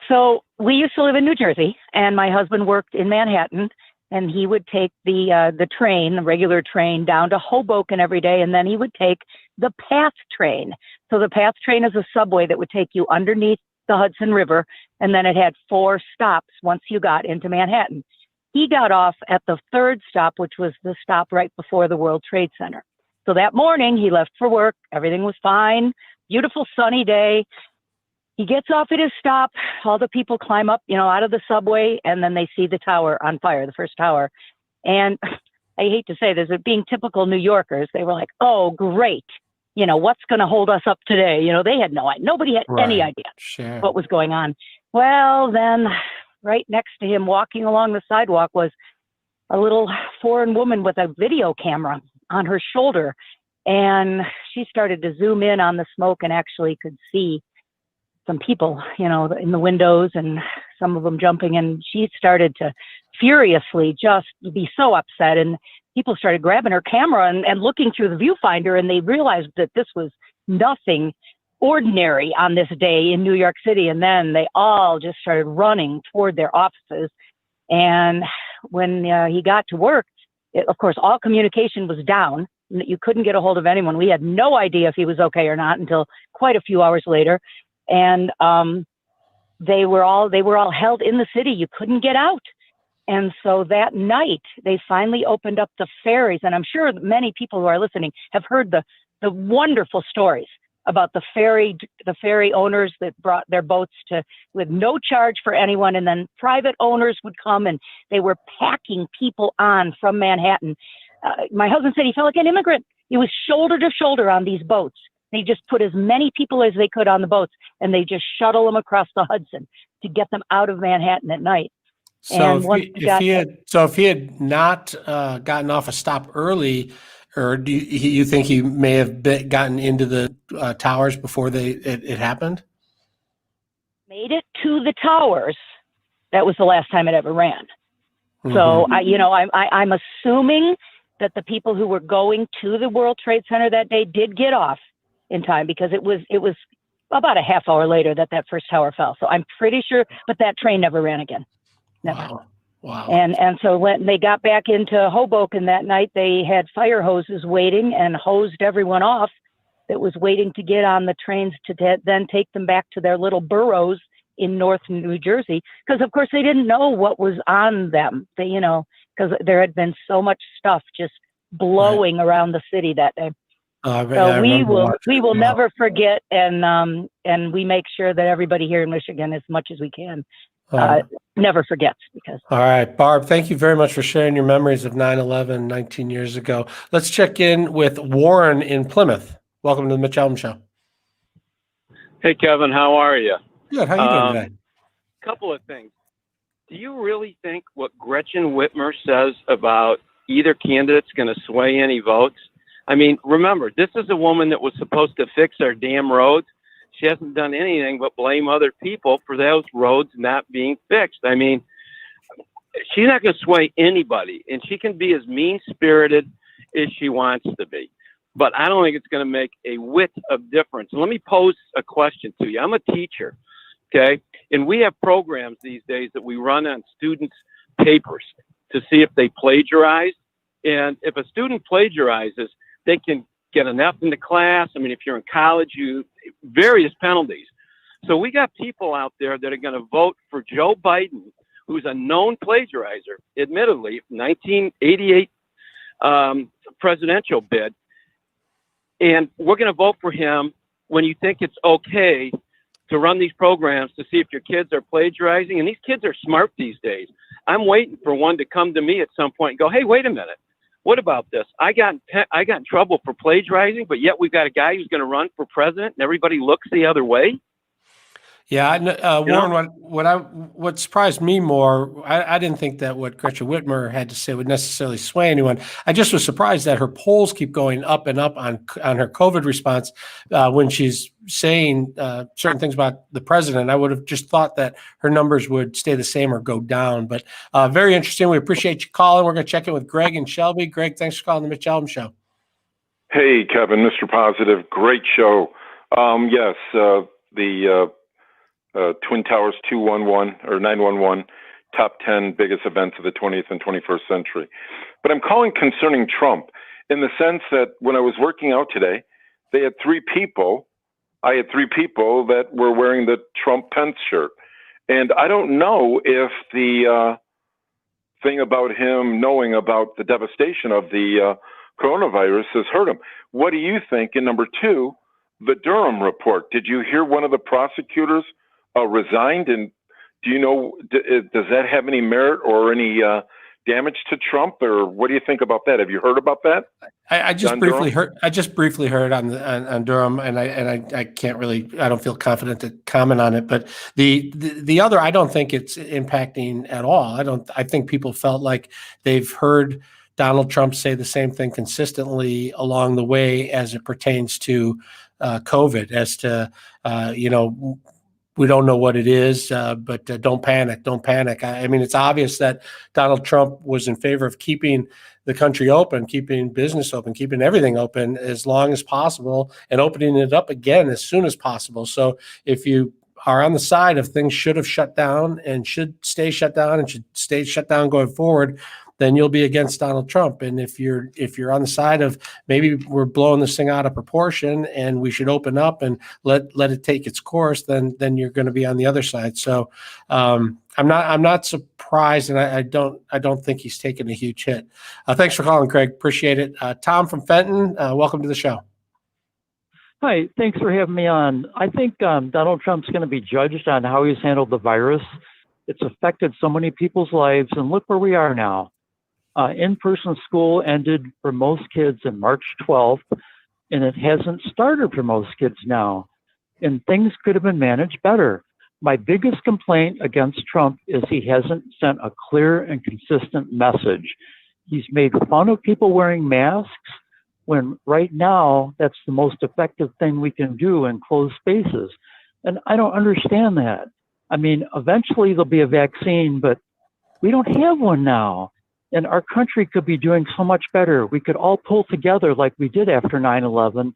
So we used to live in New Jersey, and my husband worked in Manhattan, and he would take the train, the regular train, down to Hoboken every day, and then he would take the PATH train. So the PATH train is a subway that would take you underneath the Hudson River, and then it had 4 stops once you got into Manhattan. He got off at the 3rd stop, which was the stop right before the World Trade Center. So that morning, he left for work. Everything was fine. Beautiful sunny day. He gets off at his stop. All the people climb up, out of the subway, and then they see the tower on fire, the first tower. And I hate to say this, but being typical New Yorkers, they were like, oh, great. What's going to hold us up today? They had no idea. Nobody had any idea what was going on. Well, then right next to him, walking along the sidewalk, was a little foreign woman with a video camera on her shoulder. And she started to zoom in on the smoke and actually could see some people, in the windows, and some of them jumping. And she started to furiously just be so upset. And people started grabbing her camera and looking through the viewfinder, and they realized that this was nothing ordinary on this day in New York City. And then they all just started running toward their offices. And when he got to work, of course, all communication was down. You couldn't get a hold of anyone. We had no idea if he was okay or not until quite a few hours later. And they were all held in the city. You couldn't get out. And so that night, they finally opened up the ferries. And I'm sure many people who are listening have heard the wonderful stories about the ferry owners that brought their boats with no charge for anyone. And then private owners would come, and they were packing people on from Manhattan. My husband said he felt like an immigrant. He was shoulder to shoulder on these boats. They just put as many people as they could on the boats, and they just shuttle them across the Hudson to get them out of Manhattan at night.
So if he had not gotten off a stop early, or do you think he may have gotten into the towers before it happened?
Made it to the towers. That was the last time it ever ran. Mm-hmm. So I'm assuming that the people who were going to the World Trade Center that day did get off in time, because it was about a half hour later that first tower fell. So I'm pretty sure, but that train never ran again. Never.
Wow.
And so when they got back into Hoboken that night, they had fire hoses waiting and hosed everyone off that was waiting to get on the trains to then take them back to their little boroughs in North New Jersey. Because of course they didn't know what was on them. Because there had been so much stuff just blowing around the city that day. So we will never forget, and we make sure that everybody here in Michigan, as much as we can, never forgets. Because
all right, Barb, thank you very much for sharing your memories of 9/11 19 years ago. Let's check in with Warren in Plymouth. Welcome to the Mitch Albom Show.
Hey, Kevin, how are you?
Good. How are you doing today?
Couple of things. Do you really think what Gretchen Whitmer says about either candidate's going to sway any votes? I mean, remember, this is a woman that was supposed to fix our damn roads. She hasn't done anything but blame other people for those roads not being fixed. I mean, she's not going to sway anybody, and she can be as mean-spirited as she wants to be. But I don't think it's going to make a whit of difference. Let me pose a question to you. I'm a teacher, okay? And we have programs these days that we run on students' papers to see if they plagiarize. And if a student plagiarizes, they can get an F in the class. I mean, if you're in college, various penalties. So we got people out there that are going to vote for Joe Biden, who's a known plagiarizer, admittedly, 1988 presidential bid. And we're going to vote for him when you think it's okay to run these programs to see if your kids are plagiarizing. And these kids are smart these days. I'm waiting for one to come to me at some point and go, hey, wait a minute. What about this? I got in trouble for plagiarizing, but yet we've got a guy who's going to run for president and everybody looks the other way.
Yeah, Warren. What surprised me more, I didn't think that what Gretchen Whitmer had to say would necessarily sway anyone. I just was surprised that her polls keep going up and up on her COVID response when she's saying certain things about the president. I would have just thought that her numbers would stay the same or go down. But very interesting. We appreciate you calling. We're going to check in with Greg and Shelby. Greg, thanks for calling the Mitch Albom Show.
Hey, Kevin, Mr. Positive, great show. Yes, the Twin Towers 211 or 911, top 10 biggest events of the 20th and 21st century. But I'm calling concerning Trump in the sense that when I was working out today, I had three people that were wearing the Trump Pence shirt. And I don't know if the thing about him knowing about the devastation of the coronavirus has hurt him. What do you think? And number two, the Durham report. Did you hear one of the prosecutors resigned? And do you know, does that have any merit or any damage to Trump? Or what do you think about that? Have you heard about that?
I just briefly heard on Durham, and I can't really, I don't feel confident to comment on it. But the other, I don't think it's impacting at all. I think people felt like they've heard Donald Trump say the same thing consistently along the way as it pertains to COVID, as to we don't know what it is, but don't panic. Don't panic. I mean, it's obvious that Donald Trump was in favor of keeping the country open, keeping business open, keeping everything open as long as possible, and opening it up again as soon as possible. So if you are on the side of things should have shut down and should stay shut down and should stay shut down going forward, then you'll be against Donald Trump. And if you're on the side of maybe we're blowing this thing out of proportion and we should open up and let it take its course, then you're going to be on the other side. So I'm not surprised, and I don't think he's taken a huge hit. Thanks for calling, Craig. Appreciate it. Tom from Fenton, welcome to the show.
Hi, thanks for having me on. I think Donald Trump's going to be judged on how he's handled the virus. It's affected so many people's lives, and look where we are now. In-person school ended for most kids on March 12th, and it hasn't started for most kids now. And things could have been managed better. My biggest complaint against Trump is he hasn't sent a clear and consistent message. He's made fun of people wearing masks, when right now that's the most effective thing we can do in closed spaces. And I don't understand that. I mean, eventually there'll be a vaccine, but we don't have one now. And our country could be doing so much better. We could all pull together like we did after 9/11,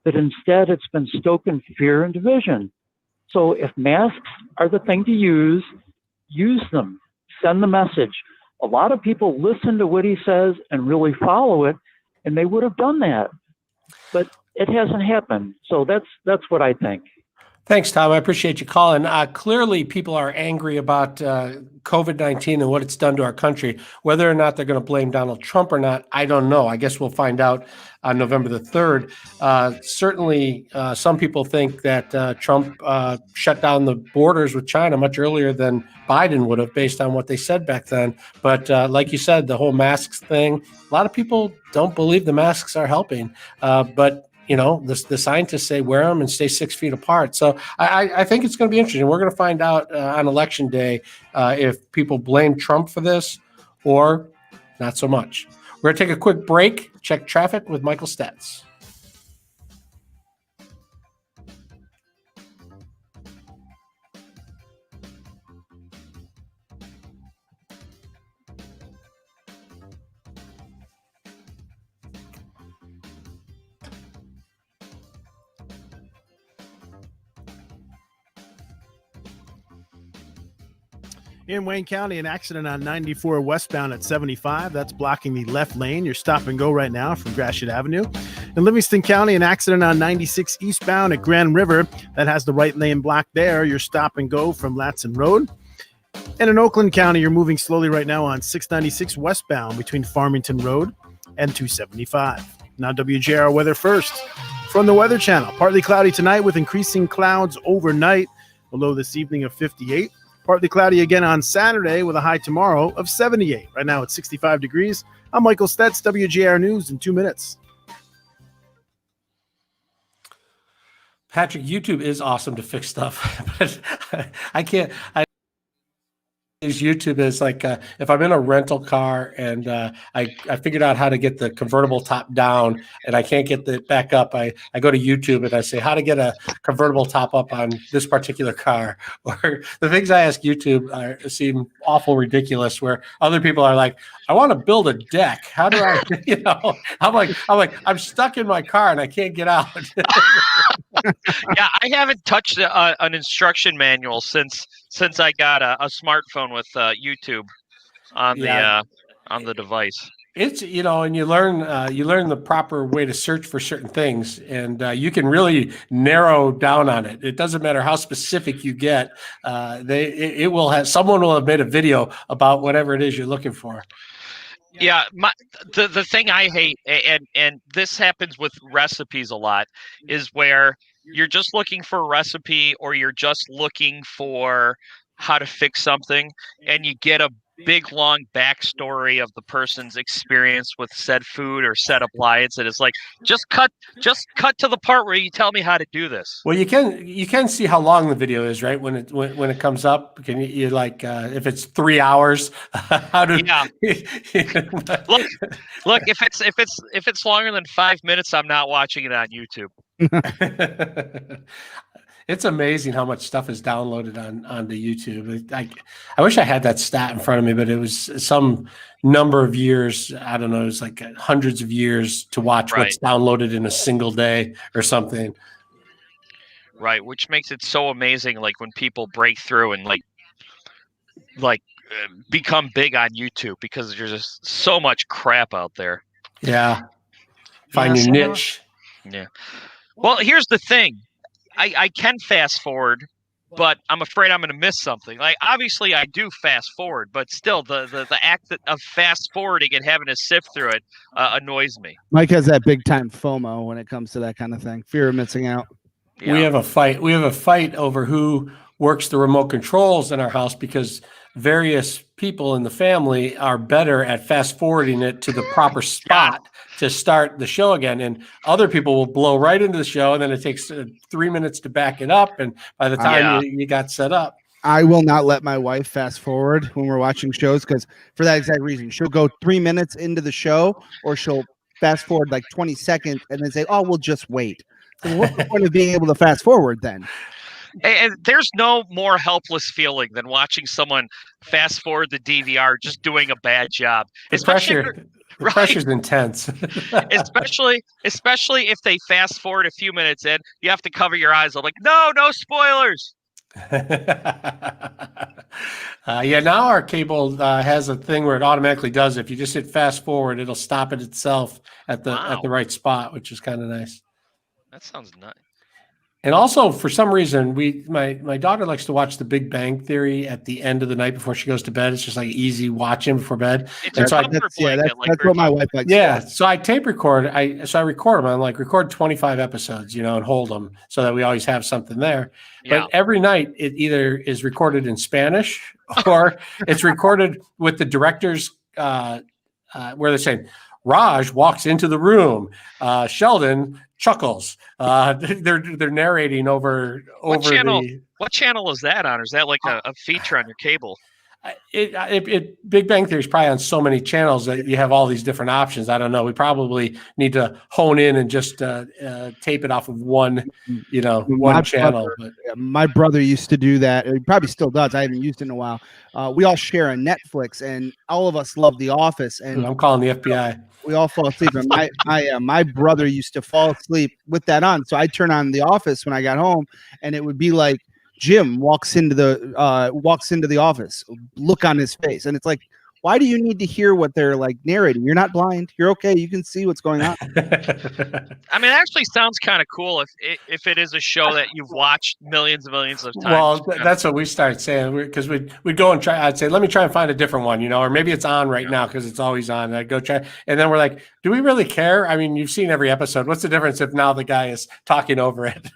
but instead it's been stoking fear and division. So if masks are the thing to use them, send the message. A lot of people listen to what he says and really follow it, and they would have done that. But it hasn't happened. So that's what I think.
Thanks, Tom. I appreciate you calling. Clearly, people are angry about COVID-19 and what it's done to our country. Whether or not they're going to blame Donald Trump or not, I don't know. I guess we'll find out on November the 3rd. Certainly, some people think that Trump shut down the borders with China much earlier than Biden would have, based on what they said back then. But like you said, the whole masks thing, a lot of people don't believe the masks are helping. But you know, the scientists say wear them and stay 6 feet apart. So I think it's going to be interesting. We're going to find out on Election Day if people blame Trump for this or not so much. We're going to take a quick break, check traffic with Michael Stetz.
In Wayne County, an accident on 94 westbound at 75. That's blocking the left lane. You're stop and go right now from Gratiot Avenue. In Livingston County, an accident on 96 eastbound at Grand River. That has the right lane blocked there. You're stop and go from Latson Road. And in Oakland County, you're moving slowly right now on 696 westbound between Farmington Road and 275. Now WJR weather first. From the Weather Channel, partly cloudy tonight with increasing clouds overnight. A low this evening of 58. Partly cloudy again on Saturday with a high tomorrow of 78. Right now it's 65 degrees. I'm Michael Stetz, WJR News in 2 minutes.
Patrick, YouTube is awesome to fix stuff, but I can't. I use YouTube as like if I'm in a rental car and I figured out how to get the convertible top down and I can't get it back up. I go to YouTube and I say how to get a convertible top up on this particular car. Or the things I ask YouTube seem awful ridiculous. Where other people are like, I want to build a deck. How do I? I'm like I'm stuck in my car and I can't get out.
Yeah, I haven't touched an instruction manual since I got a smartphone with YouTube on the device.
It's and you learn the proper way to search for certain things, and you can really narrow down on it. It doesn't matter how specific you get. It will have someone will have made a video about whatever it is you're looking for.
Yeah, the thing I hate, and this happens with recipes a lot, is where you're just looking for a recipe or you're just looking for how to fix something, and you get a big long backstory of the person's experience with said food or said appliance, and it's like just cut to the part where you tell me how to do this.
Well, you can see how long the video is, right? When it comes up, can you like if it's 3 hours, how do
look if it's longer than 5 minutes, I'm not watching it on YouTube.
It's amazing how much stuff is downloaded onto YouTube. I wish I had that stat in front of me, but it was some number of years. I don't know. It was like hundreds of years to watch what's downloaded in a single day or something.
Right, which makes it so amazing. Like when people break through and become big on YouTube because there's just so much crap out there.
Yeah, find your niche.
Yeah. Well, here's the thing. I can fast forward, but I'm afraid I'm going to miss something. Like, obviously, I do fast forward, but still, the act of fast forwarding and having to sift through it annoys me.
Mike has that big time FOMO when it comes to that kind of thing. Fear of missing out.
Yeah.
We have a fight over who works the remote controls in our house because various people in the family are better at fast forwarding it to the proper spot to start the show again, and other people will blow right into the show, and then it takes 3 minutes to back it up, and by the time you got set up.
I will not let my wife fast forward when we're watching shows because for that exact reason, she'll go 3 minutes into the show, or she'll fast forward like 20 seconds and then say, "Oh, we'll just wait." So what's the point of being able to fast forward then?
And there's no more helpless feeling than watching someone fast forward the DVR just doing a bad job.
The pressure's intense.
especially if they fast forward a few minutes in, you have to cover your eyes. I'm like, no spoilers.
Now our cable has a thing where it automatically does. If you just hit fast forward, it'll stop it itself at the right spot, which is kind of nice.
That sounds nice.
And also, for some reason, my daughter likes to watch The Big Bang Theory at the end of the night before she goes to bed. It's just like easy watching before bed.
That's what my wife likes.
Yeah, so I tape record. I record them. I'm like, record 25 episodes, and hold them so that we always have something there.
Yeah.
But every night, it either is recorded in Spanish or it's recorded with the directors where they're saying, Raj walks into the room. Sheldon chuckles. They're narrating over
What channel is that on? Or is that like a feature on your cable?
Big Bang Theory is probably on so many channels that you have all these different options. I don't know. We probably need to hone in and just tape it off of one channel.
My brother used to do that. He probably still does. I haven't used it in a while. We all share a Netflix, and all of us love The Office. And
I'm calling the FBI.
We all fall asleep. And my brother used to fall asleep with that on. So I'd turn on The Office when I got home, and it would be like Jim walks into the office, look on his face, and it's like, why do you need to hear what they're like narrating? You're not blind. You're okay. You can see what's going on.
I mean, it actually sounds kind of cool if it is a show that you've watched millions and millions of times.
Well, that's what we started saying because we'd go and try. I'd say, let me try and find a different one, or maybe it's on right now because it's always on. And I'd go try, and then we're like, do we really care? I mean, you've seen every episode. What's the difference if now the guy is talking over it?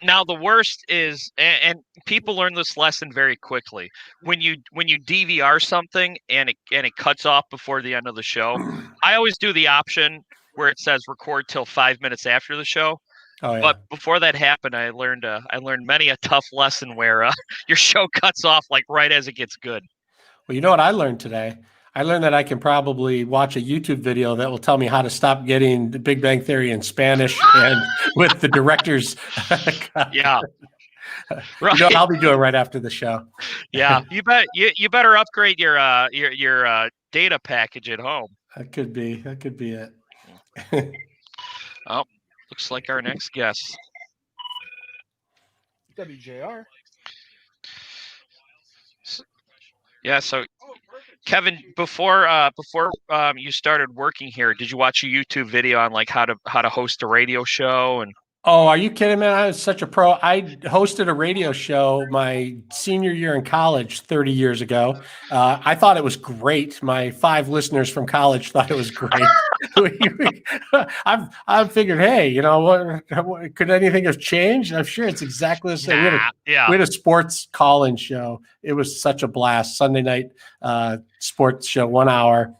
Now the worst is, and people learn this lesson very quickly. When you DVR something and it cuts off before the end of the show, I always do the option where it says record till 5 minutes after the show,
Oh yeah.
But before that happened, I learned many a tough lesson where your show cuts off like right as it gets good.
Well, you know what I learned today? I learned that I can probably watch a YouTube video that will tell me how to stop getting the Big Bang Theory in Spanish and with the director's.
Yeah.
You know, I'll be doing right after the show.
Yeah, you better upgrade your data package at home.
That could be it.
Oh, looks like our next guest.
WJR.
Yeah, so Kevin, before you started working here, did you watch a YouTube video on like how to host a radio show? And
Oh, are you kidding, man? I was such a pro. I hosted a radio show my senior year in college 30 years ago. I thought it was great. My 5 listeners from college thought it was great. I've figured, hey, you know, what could anything have changed? I'm sure it's exactly the same. We had a sports call-in show. It was such a blast. Sunday night sports show, 1 hour.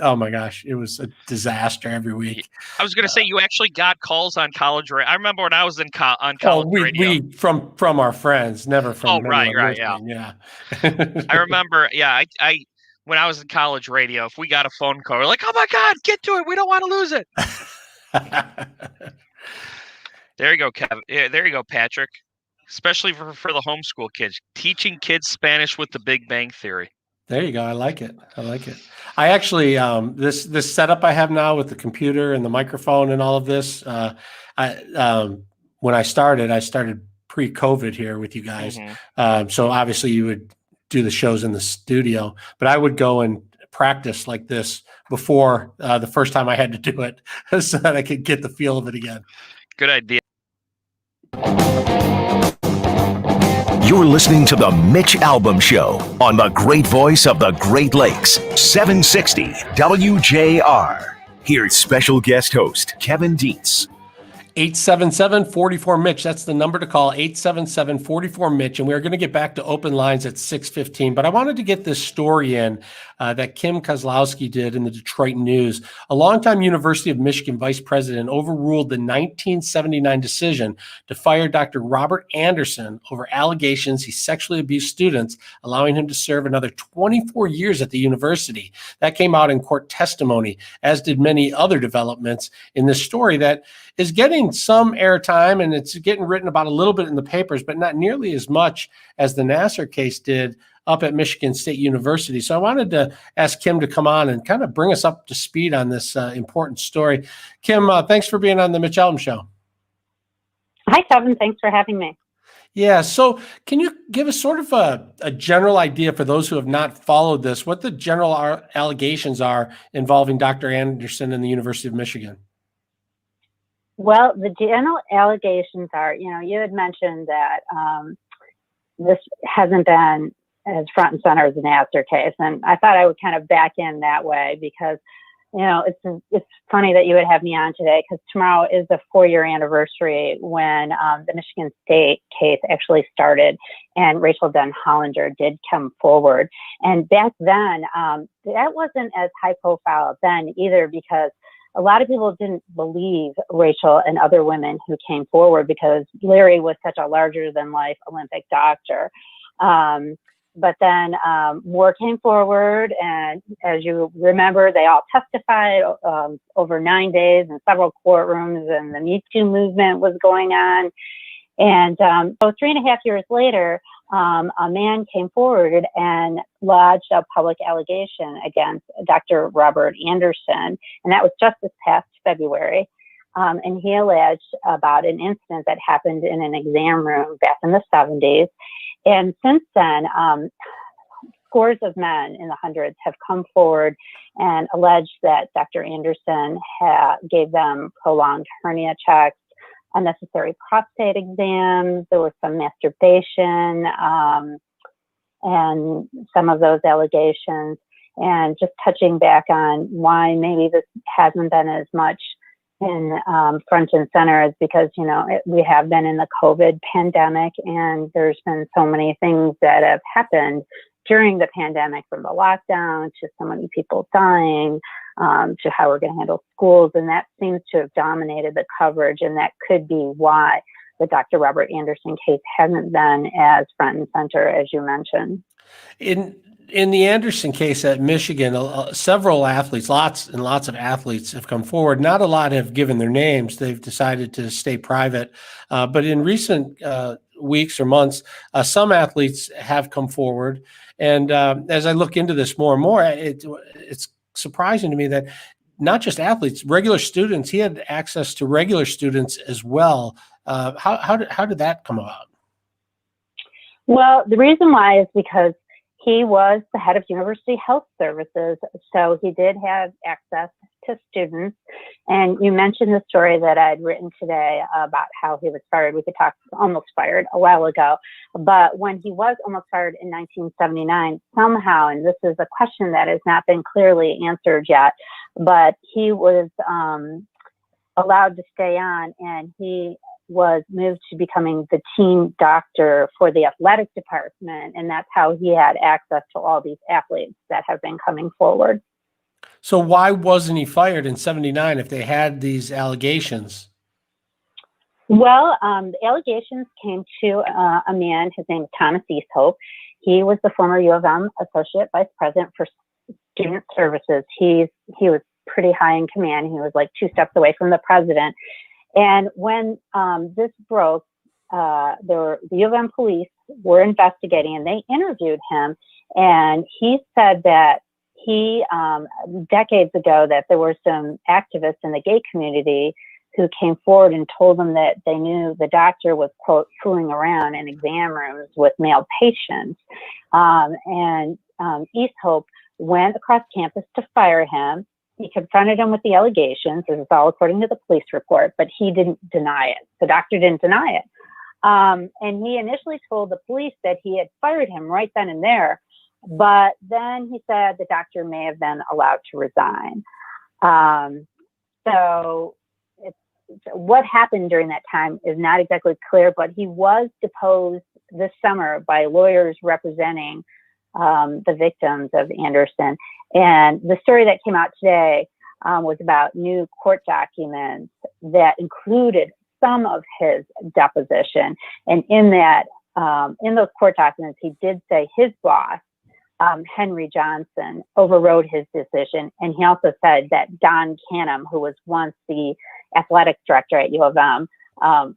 Oh my gosh, it was a disaster every week.
I was going to say, you actually got calls on college radio. I remember when I was on college radio.
We from our friends, never from.
Oh, right, yeah. I remember, I when I was in college radio, if we got a phone call, we're like, oh my God, get to it. We don't want to lose it. There you go, Kevin. Yeah, there you go, Patrick. Especially for the homeschool kids, teaching kids Spanish with the Big Bang Theory.
There you go. I like it. I actually, this setup I have now with the computer and the microphone and all of this, when I started pre-COVID here with you guys.
Mm-hmm.
So obviously you would do the shows in the studio, but I would go and practice like this before the first time I had to do it so that I could get the feel of it again.
Good idea.
You're listening to the Mitch Albom Show on the great voice of the Great Lakes, 760 WJR. Here's special guest host Kevin Dietz.
877-44-MITCH. That's the number to call, 877-44-MITCH. And we're going to get back to open lines at 6:15. But I wanted to get this story in that Kim Kozlowski did in the Detroit News. A longtime University of Michigan vice president overruled the 1979 decision to fire Dr. Robert Anderson over allegations he sexually abused students, allowing him to serve another 24 years at the university. That came out in court testimony, as did many other developments in this story that is getting some airtime, and it's getting written about a little bit in the papers, but not nearly as much as the Nassar case did up at Michigan State University. So I wanted to ask Kim to come on and kind of bring us up to speed on this important story. Kim, thanks for being on the Mitch Albom Show.
Hi, Kevin. Thanks for having me.
Yeah. So can you give us sort of a general idea for those who have not followed this, what the general allegations are involving Dr. Anderson and the University of Michigan?
Well, the general allegations are, you had mentioned that this hasn't been as front and center as the Nassar case. And I thought I would kind of back in that way because, it's funny that you would have me on today because tomorrow is the 4-year anniversary when the Michigan State case actually started and Rachel Dunn Hollander did come forward. And back then, that wasn't as high profile then either because a lot of people didn't believe Rachel and other women who came forward because Larry was such a larger than life Olympic doctor. But then more came forward, and as you remember, they all testified over 9 days in several courtrooms, and the Me Too movement was going on. And so 3.5 years later, a man came forward and lodged a public allegation against Dr. Robert Anderson, and that was just this past February. And he alleged about an incident that happened in an exam room back in the 70s. And since then, scores of men in the hundreds have come forward and alleged that Dr. Anderson gave them prolonged hernia checks, unnecessary prostate exams, there was some masturbation, and some of those allegations. And just touching back on why maybe this hasn't been as much in front and center is because, we have been in the COVID pandemic and there's been so many things that have happened during the pandemic, from the lockdown to so many people dying, to how we're going to handle schools. And that seems to have dominated the coverage. And that could be why the Dr. Robert Anderson case hasn't been as front and center, as you mentioned.
In the Anderson case at Michigan, several athletes, lots and lots of athletes have come forward. Not a lot have given their names. They've decided to stay private. But in recent weeks or months, some athletes have come forward. And as I look into this more and more, it's surprising to me that not just athletes, regular students, he had access to regular students as well. How did that come about?
Well, the reason why is because he was the head of University Health Services, so he did have access to students. And you mentioned the story that I'd written today about how he was fired. We could talk almost fired a while ago. But when he was almost fired in 1979, somehow, and this is a question that has not been clearly answered yet, but he was allowed to stay on, and he was moved to becoming the team doctor for the athletic department. And that's how he had access to all these athletes that have been coming forward.
So why wasn't he fired in 79 if they had these allegations?
Well, the allegations came to a man, his name is Thomas Easthope. He was the former U of M Associate Vice President for Student Services. He was pretty high in command. He was like 2 steps away from the president. And when this broke, the U of M police were investigating, and they interviewed him. And he said that he, decades ago, that there were some activists in the gay community who came forward and told them that they knew the doctor was, quote, fooling around in exam rooms with male patients. And Easthope went across campus to fire him. He confronted him with the allegations. This is all according to the police report, but he didn't deny it. The doctor didn't deny it. And he initially told the police that he had fired him right then and there. But then he said the doctor may have been allowed to resign. So what happened during that time is not exactly clear, but he was deposed this summer by lawyers representing the victims of Anderson. And the story that came out today was about new court documents that included some of his deposition. And in that, in those court documents, he did say his boss, Henry Johnson, overrode his decision. And he also said that Don Canham, who was once the athletics director at U of M,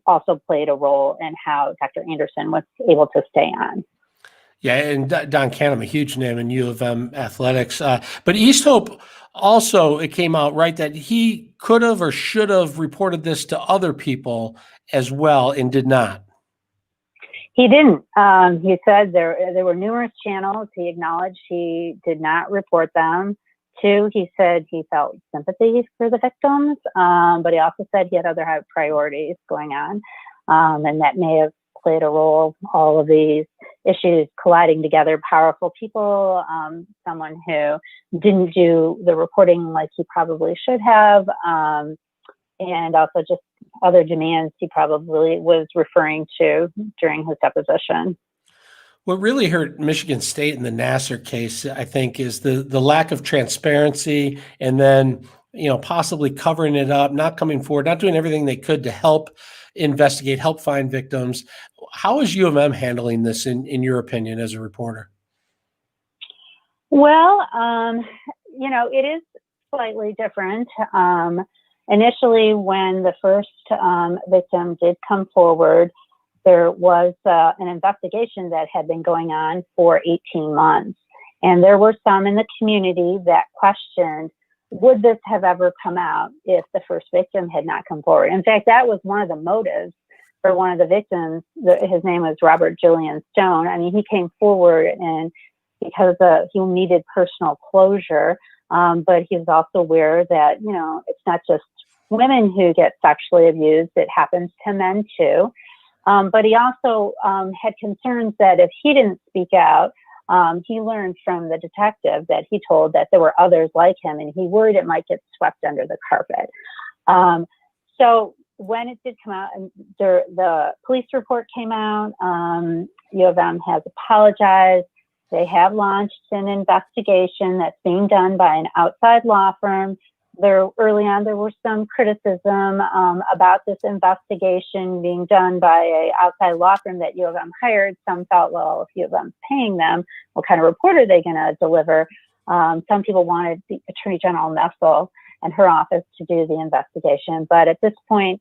also played a role in how Dr. Anderson was able to stay on.
Yeah, and Don Canham, a huge name in U of M athletics. But Easthope also, it came out, right, that he could have or should have reported this to other people as well and did not.
He didn't. He said there were numerous channels. He acknowledged he did not report them. 2, he said he felt sympathy for the victims, but he also said he had other high priorities going on, and that may have played a role. All of these issues colliding together, powerful people, someone who didn't do the reporting like he probably should have, and also just other demands he probably was referring to during his deposition.
What really hurt Michigan State in the Nassar case, I think, is the lack of transparency, and then, possibly covering it up, not coming forward, not doing everything they could to help investigate, help find victims. How is U of M handling this, in your opinion, as a reporter?
Well, it is slightly different. Initially, when the first victim did come forward, there was an investigation that had been going on for 18 months. And there were some in the community that questioned, would this have ever come out if the first victim had not come forward? In fact, that was one of the motives for one of the victims. His name was Robert Julian Stone. I mean, he came forward and because he needed personal closure, but he was also aware that, it's not just women who get sexually abused, it happens to men too. But he also had concerns that if he didn't speak out, he learned from the detective that he told that there were others like him, and he worried it might get swept under the carpet. So when it did come out, and the police report came out, U of M has apologized. They have launched an investigation that's being done by an outside law firm. Early on, there was some criticism about this investigation being done by an outside law firm that U of M hired. Some felt, well, if U of M's paying them, what kind of report are they going to deliver? Some people wanted the Attorney General Nessel and her office to do the investigation. But at this point,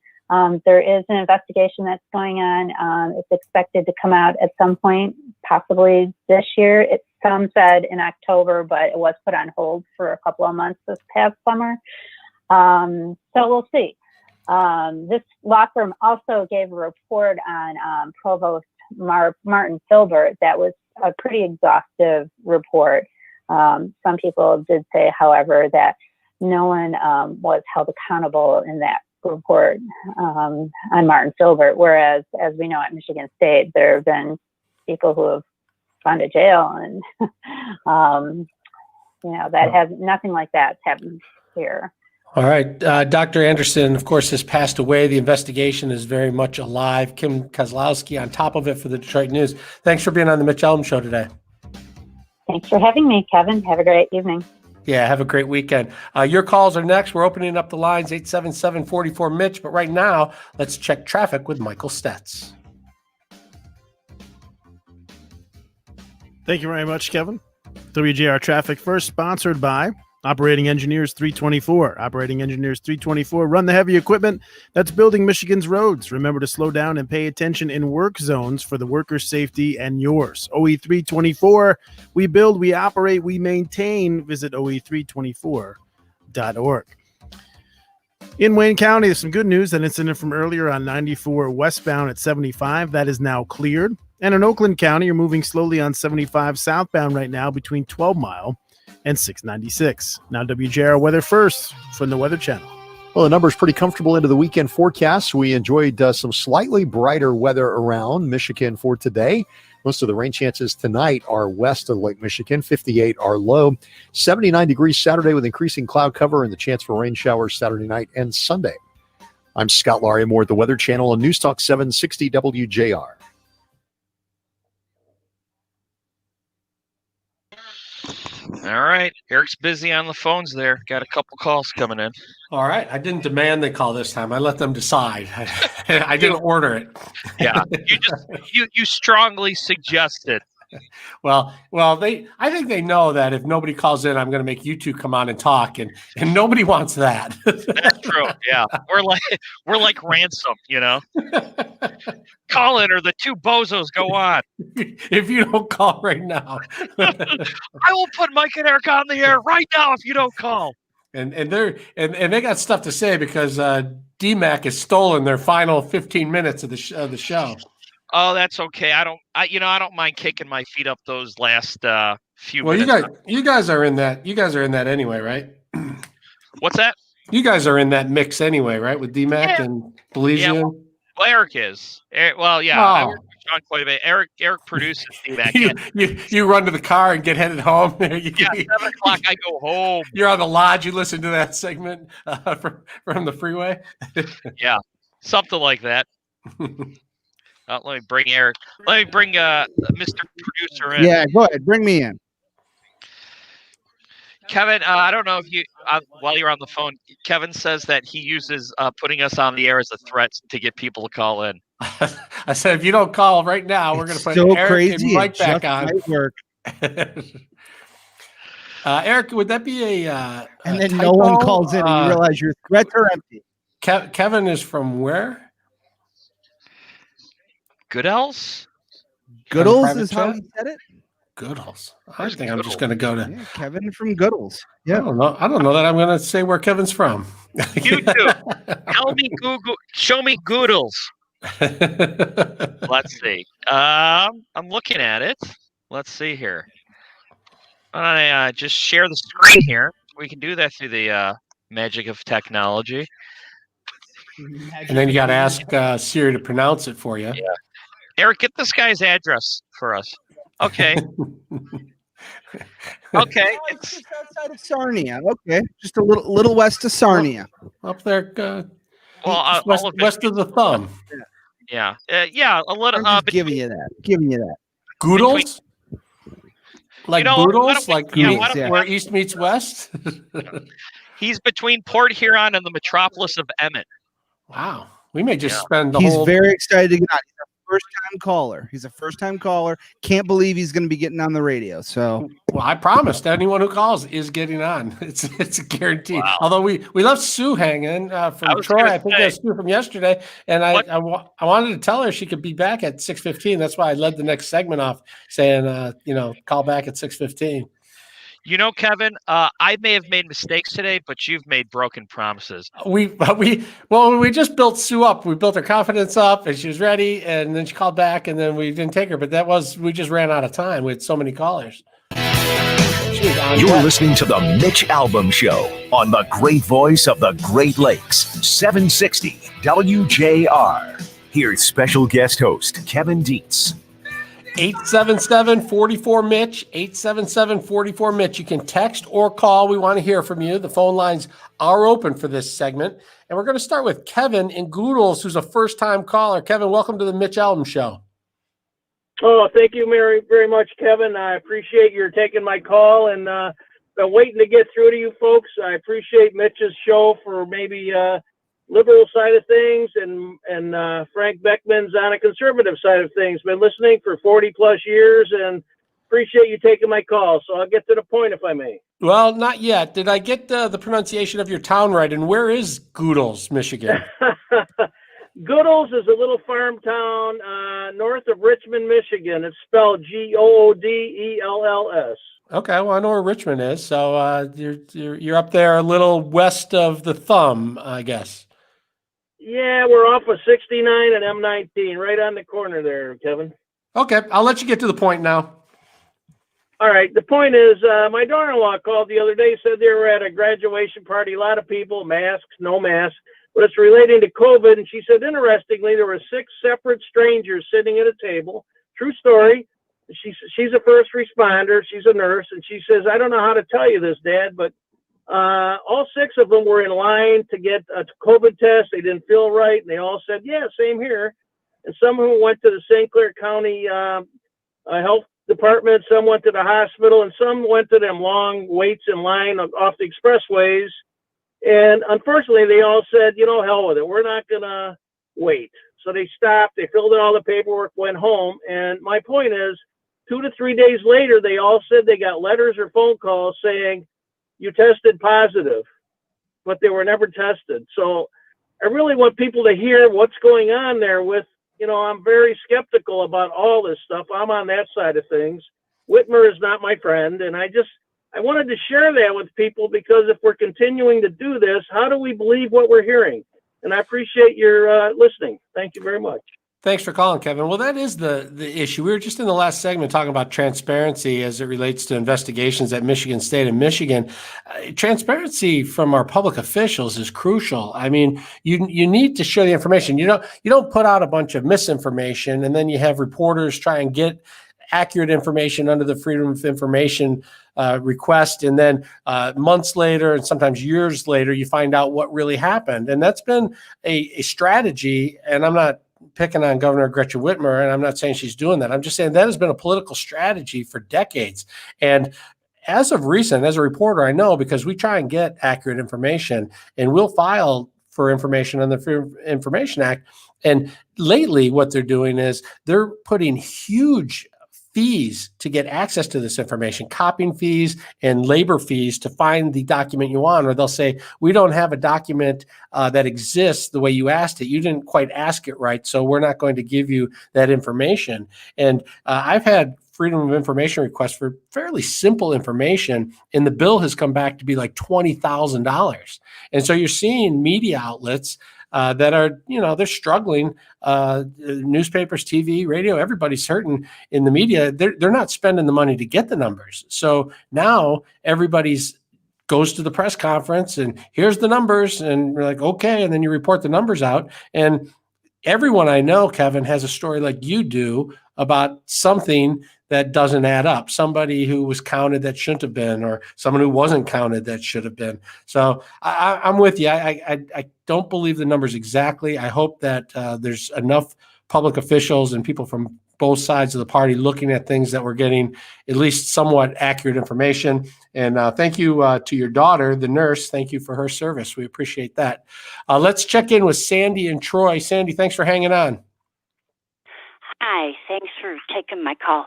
there is an investigation that's going on. It's expected to come out at some point, possibly this year. Some said in October, but it was put on hold for a couple of months this past summer. So we'll see. This law firm also gave a report on Provost Martin Filbert that was a pretty exhaustive report. Some people did say, however, that no one was held accountable in that report on Martin Filbert, whereas, as we know at Michigan State, there have been people who have gone to jail, and that has nothing like that happened here.
All right. Dr. Anderson, of course, has passed away. The investigation is very much alive. Kim Kozlowski on top of it for the Detroit News. Thanks for being on the Mitch Albom Show today.
Thanks for having me, Kevin. Have a great evening.
Yeah, have a great weekend. Your calls are next. We're opening up the lines, 877-44-MITCH. But right now, let's check traffic with Michael Stetz.
Thank you very much, Kevin. WJR Traffic first, sponsored by Operating Engineers 324. Operating Engineers 324 run the heavy equipment that's building Michigan's roads. Remember to slow down and pay attention in work zones for the workers' safety and yours. OE 324, we build, we operate, we maintain. Visit OE324.org. In Wayne County, there's some good news. That incident from earlier on 94 westbound at 75, that is now cleared. And in Oakland County, you're moving slowly on 75 southbound right now between 12 Mile and 696. Now WJR Weather first from the Weather Channel.
Well, the number's pretty comfortable into the weekend forecast. We enjoyed some slightly brighter weather around Michigan for today. Most of the rain chances tonight are west of Lake Michigan. 58 are low. 79 degrees Saturday with increasing cloud cover and the chance for rain showers Saturday night and Sunday. I'm Scott Laurie Moore at the Weather Channel on News Talk 760 WJR.
All right. Eric's busy on the phones there. Got a couple calls coming in.
All right. I didn't demand they call this time. I let them decide. I didn't order it.
Yeah. You strongly suggested.
Well, I think they know that if nobody calls in, I'm going to make you two come on and talk, and nobody wants that.
That's true. Yeah. We're like Ransom, Call in or the two bozos go on.
If you don't call right now.
I will put Mike and Eric on the air right now if you don't call.
And they got stuff to say because DMAC has stolen their final 15 minutes of the show.
Oh, that's okay. I don't mind kicking my feet up those last few
minutes.
Well,
you guys are in that. You guys are in that anyway, right?
What's that?
You guys are in that mix anyway, right? With DMAC and Belize.
Yeah, well, Eric is. Well, yeah. I work with Sean quite a bit. Eric produces DMAC.
You run to the car and get headed home.
7 o'clock I go home.
You're on the lodge. You listen to that segment from the freeway.
Yeah, something like that. Let me bring Eric. Let me bring Mr. Producer in.
Yeah, go ahead. Bring me in.
Kevin, I don't know if you, while you're on the phone, Kevin says that he uses putting us on the air as a threat to get people to call in.
I said, if you don't call right now, we're going to put Eric
crazy.
and Mike back on.
Work.
Eric, would that be a
and then
typo?
No one calls in and you realize your threats are empty.
Kevin is from where?
Goodell's?
Goodell's is how he said it?
Goodell's. I think I'm just going to go to
Kevin from Goodell's. Yeah.
I don't know that I'm going to say where Kevin's from.
You do. Tell me Google. Show me Goodell's. Let's see. I'm looking at it. Let's see here. I just share the screen here. We can do that through the magic of technology.
And then you got to ask Siri to pronounce it for you.
Yeah. Eric, get this guy's address for us. Okay. Okay.
It's just outside of Sarnia. Okay. Just a little west of Sarnia.
Up there.
Well,
west of the thumb.
Yeah. Yeah. A little.
I'm just giving you that.
Goodell's? Like
You know, why
Boodles,
don't we-
like
yeah, why don't we-
where East meets West.
He's between Port Huron and the metropolis of Emmett.
Wow, we may just
Yeah.
spend the
He's
whole.
very excited to get on. He's a first-time caller. He's a first-time caller. Can't believe he's going to be getting on the radio. So,
Well, I promised anyone who calls is getting on. It's a guarantee. Although we left Sue hanging from Troy. I think that's Sue from yesterday, and I wanted to tell her she could be back at 6:15. That's why I led the next segment off saying, call back at 6:15.
You know, Kevin, I may have made mistakes today, but you've made broken promises.
We just built Sue up. We built her confidence up, and she was ready. And then she called back, and then we didn't take her. But we just ran out of time with so many callers.
You're listening to the Mitch Albom Show on the great voice of the Great Lakes, 760 WJR. Here's special guest host Kevin Dietz.
877-44-MITCH, 877-44-MITCH. You can text or call. We want to hear from you. The phone lines are open for this segment. And we're going to start with Kevin in Goodles, who's a first-time caller. Kevin, welcome to the Mitch Albom Show.
Oh, thank you very much, Kevin. I appreciate your taking my call, and been waiting to get through to you folks. I appreciate Mitch's show for maybe liberal side of things, and Frank Beckman's on a conservative side of things. Been listening for 40 plus years, and appreciate you taking my call. So I'll get to the point if I may.
Well, not yet. Did I get the pronunciation of your town right? And where is Goodles, Michigan?
Goodles is a little farm town north of Richmond, Michigan. It's spelled Goodels.
Okay, well, I know where Richmond is, so you're up there a little west of the thumb, I guess.
Yeah, we're off of 69 and M19, right on the corner there, Kevin.
Okay, I'll let you get to the point now.
All right, the point is, my daughter-in-law called the other day, said they were at a graduation party, a lot of people, masks, no masks, but it's relating to COVID, and she said, interestingly, there were 6 separate strangers sitting at a table. True story. She's a first responder. She's a nurse, and she says, I don't know how to tell you this, Dad, but all 6 of them were in line to get a COVID test. They didn't feel right, and they all said, yeah, same here. And some of them went to the St. Clair County Health Department, some went to the hospital, and some went to them long waits in line off the expressways. And unfortunately, they all said, hell with it. We're not going to wait. So they stopped. They filled in all the paperwork, went home. And my point is, 2 to 3 days later, they all said they got letters or phone calls saying, you tested positive, but they were never tested. So I really want people to hear what's going on there with, I'm very skeptical about all this stuff. I'm on that side of things. Whitmer is not my friend. And I wanted to share that with people, because if we're continuing to do this, how do we believe what we're hearing? And I appreciate your listening. Thank you very much.
Thanks for calling, Kevin. Well, that is the issue. We were just in the last segment talking about transparency as it relates to investigations at Michigan State and Michigan. Transparency from our public officials is crucial. I mean, you need to show the information. You don't put out a bunch of misinformation and then you have reporters try and get accurate information under the Freedom of Information request, and then months later and sometimes years later you find out what really happened. And that's been a strategy, and I'm not picking on Governor Gretchen Whitmer, and I'm not saying she's doing that. I'm just saying that has been a political strategy for decades. And as of recent, as a reporter, I know, because we try and get accurate information, and we'll file for information on the Freedom of Information Act. And lately what they're doing is they're putting huge fees to get access to this information, copying fees and labor fees to find the document you want, or they'll say, we don't have a document that exists the way you asked it. You didn't quite ask it right, so we're not going to give you that information. And I've had Freedom of Information requests for fairly simple information, and the bill has come back to be like $20,000. And so you're seeing media outlets that are, they're struggling. Newspapers, TV, radio, everybody's hurting in the media. They're not spending the money to get the numbers. So now everybody's goes to the press conference and here's the numbers, and we're like, okay. And then you report the numbers out. And everyone I know, Kevin, has a story like you do about something that doesn't add up. Somebody who was counted that shouldn't have been, or someone who wasn't counted that should have been. So I'm with you. I don't believe the numbers exactly. I hope that there's enough public officials and people from both sides of the party looking at things that we're getting at least somewhat accurate information. And thank you to your daughter, the nurse. Thank you for her service. We appreciate that. Let's check in with Sandy and Troy. Sandy, thanks for hanging on.
Hi, thanks for taking my call.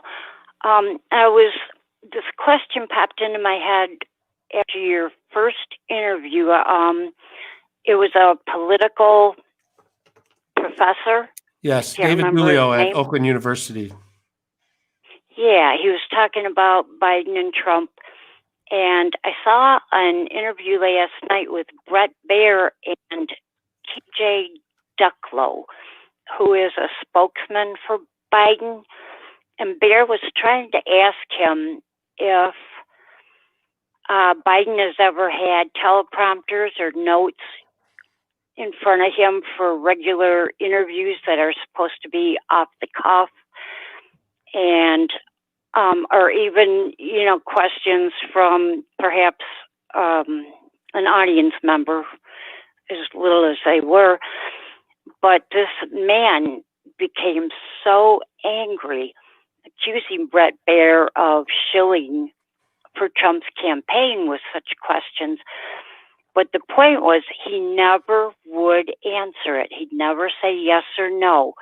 This question popped into my head after your first interview. It was a political professor.
Yes,
Can't
David
remember his
Julio at
name.
Oakland University.
Yeah, he was talking about Biden and Trump. And I saw an interview last night with Brett Baer and TJ Ducklow, who is a spokesman for Biden. And Baer was trying to ask him if Biden has ever had teleprompters or notes in front of him for regular interviews that are supposed to be off the cuff, and or even, questions from perhaps an audience member, as little as they were. But this man became so angry, accusing Brett Baer of shilling for Trump's campaign with such questions. But the point was, he never would answer it. He'd never say yes or no.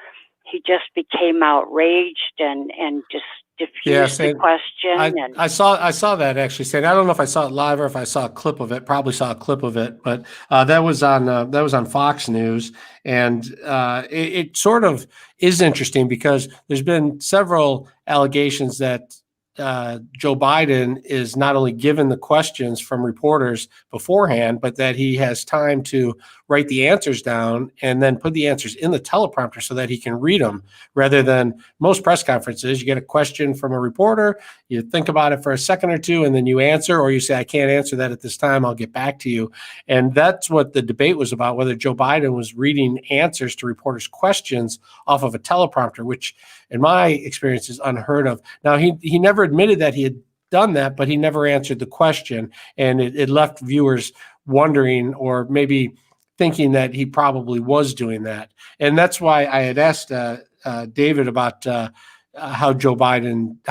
He just became outraged and just diffused the question.
I saw that actually. Sandy, I don't know if I saw it live or if I saw a clip of it. Probably saw a clip of it, but that was on Fox News, and it sort of is interesting because there's been several allegations that Joe Biden is not only given the questions from reporters beforehand, but that he has time to write the answers down and then put the answers in the teleprompter so that he can read them, rather than most press conferences. You get a question from a reporter, you think about it for a second or two, and then you answer, or you say, I can't answer that at this time, I'll get back to you. And that's what the debate was about, whether Joe Biden was reading answers to reporters' questions off of a teleprompter, which in my experience is unheard of. Now, he never admitted that he had done that, but he never answered the question. And it left viewers wondering, or maybe thinking that he probably was doing that. And that's why I had asked David about how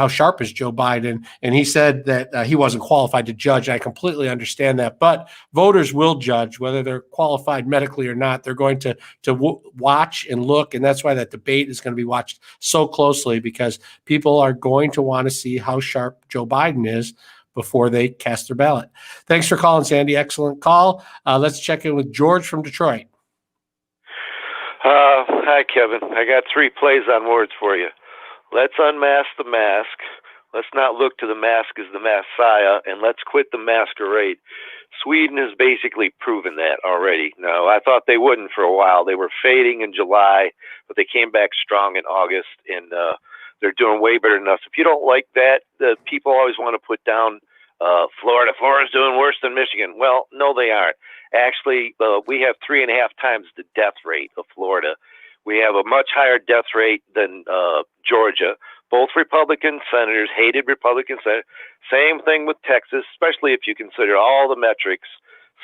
sharp is Joe Biden. And he said that he wasn't qualified to judge. I completely understand that, but voters will judge whether they're qualified medically or not. They're going to watch and look. And that's why that debate is going to be watched so closely, because people are going to want to see how sharp Joe Biden is before they cast their ballot. Thanks for calling, Sandy. Excellent call. Let's check in with George from Detroit.
Hi, Kevin. I got 3 plays on words for you. Let's unmask the mask. Let's not look to the mask as the messiah, and let's quit the masquerade. Sweden has basically proven that already. Now, I thought they wouldn't for a while. They were fading in July, but they came back strong in August, and they're doing way better than us. If you don't like that, the people always want to put down Florida. Florida's doing worse than Michigan. Well, no, they aren't. Actually, we have 3.5 times the death rate of Florida. We have a much higher death rate than Georgia. Both Republican senators hated Republican senators. Same thing with Texas, especially if you consider all the metrics.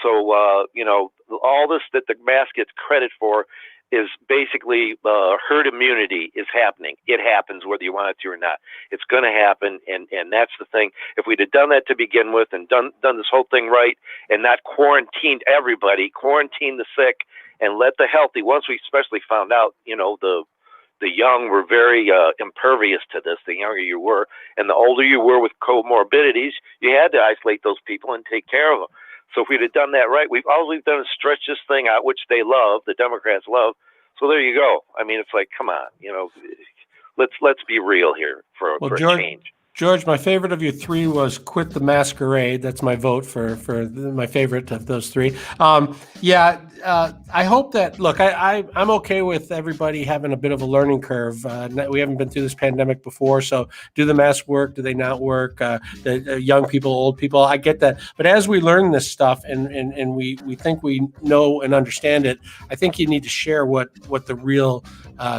So, all this that the mask gets credit for is basically herd immunity is happening. It happens whether you want it to or not. It's going to happen, and that's the thing. If we'd have done that to begin with and done this whole thing right and not quarantined everybody, quarantined the sick, and let the healthy, once we especially found out, the young were very impervious to this, the younger you were, and the older you were with comorbidities, you had to isolate those people and take care of them. So if we'd have done that right, all we've done is stretch this thing out, which they love, the Democrats love. So there you go. I mean, it's like, come on, let's be real here for a change.
George, my favorite of your 3 was quit the masquerade. That's my vote for my favorite of those 3. I hope that, look, I'm okay with everybody having a bit of a learning curve. We haven't been through this pandemic before, so do the masks work? Do they not work? The young people, old people, I get that. But as we learn this stuff and we think we know and understand it, I think you need to share what the real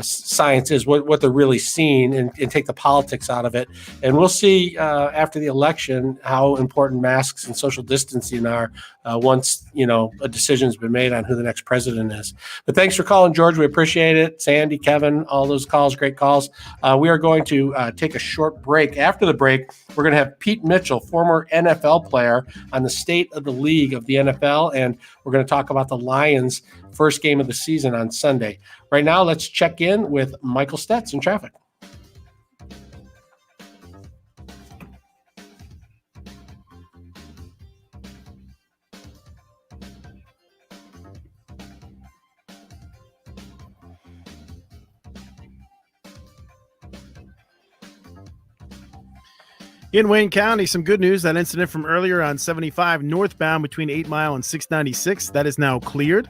science is, what they're really seeing, and take the politics out of it. And we'll see after the election how important masks and social distancing are once a decision's been made on who the next president is. But thanks for calling, George. We appreciate it. Sandy, Kevin, all those calls, great calls. We are going to take a short break. After the break, we're going to have Pete Mitchell, former NFL player, on the state of the league of the NFL, and we're going to talk about the Lions' first game of the season on Sunday. Right now, let's check in with Michael Stetz in traffic.
In Wayne County, some good news. That incident from earlier on 75 northbound between 8 Mile and 696, that is now cleared.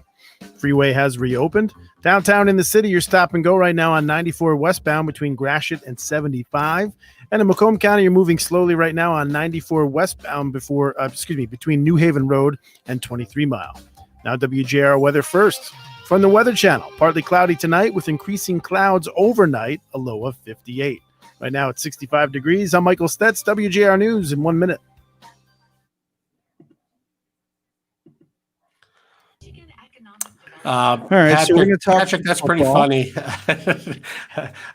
Freeway has reopened. Downtown in the city, you're stop and go right now on 94 westbound between Gratiot and 75. And in Macomb County, you're moving slowly right now on 94 westbound between New Haven Road and 23 Mile. Now WJR weather first. From the Weather Channel, partly cloudy tonight with increasing clouds overnight, a low of 58. Right now it's 65 degrees. I'm Michael Stetz, WJR News in 1 minute.
All
right,
Patrick,
so we're gonna talk
Patrick, that's pretty
football.
funny.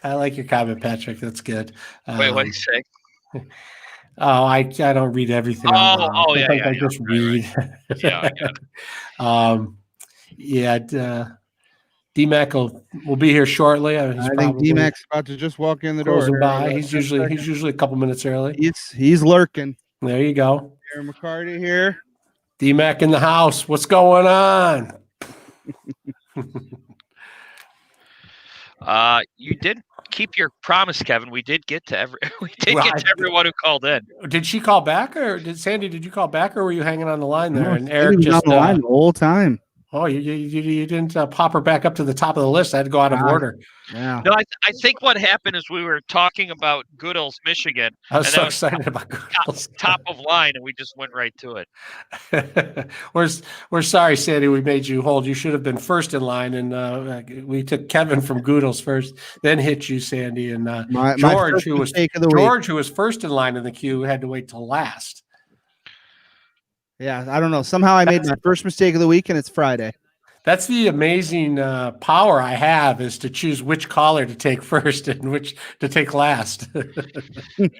I like your comment, Patrick. That's good.
Wait, what did you say?
Oh, I don't read everything.
Yeah,
I just read.
Right. Yeah, I got it.
D-Mac will be here shortly.
I think D-Mac's about to just walk in the door.
Closing by. He's usually a couple minutes early.
He's lurking.
There you go.
Aaron McCarty here.
D-Mac in the house. What's going on?
You did keep your promise, Kevin. We did get to everyone who called in.
Did she call back, or did you call back, or were you hanging on the line there?
No,
And Eric
was
just
on the line the whole time.
Oh, you didn't pop her back up to the top of the list. I had to go out of order.
Yeah.
No, I think what happened is we were talking about Goodell's, Michigan.
I was
and
so
that
excited about Goodell's.
top of line, and we just went right to it.
We're sorry, Sandy. We made you hold. You should have been first in line, and we took Kevin from Goodell's first, then hit you, Sandy, and George, who was first in line in the queue, had to wait till last.
Yeah, I don't know. Somehow I made my first mistake of the week, and it's Friday.
That's the amazing power I have, is to choose which caller to take first and which to take last.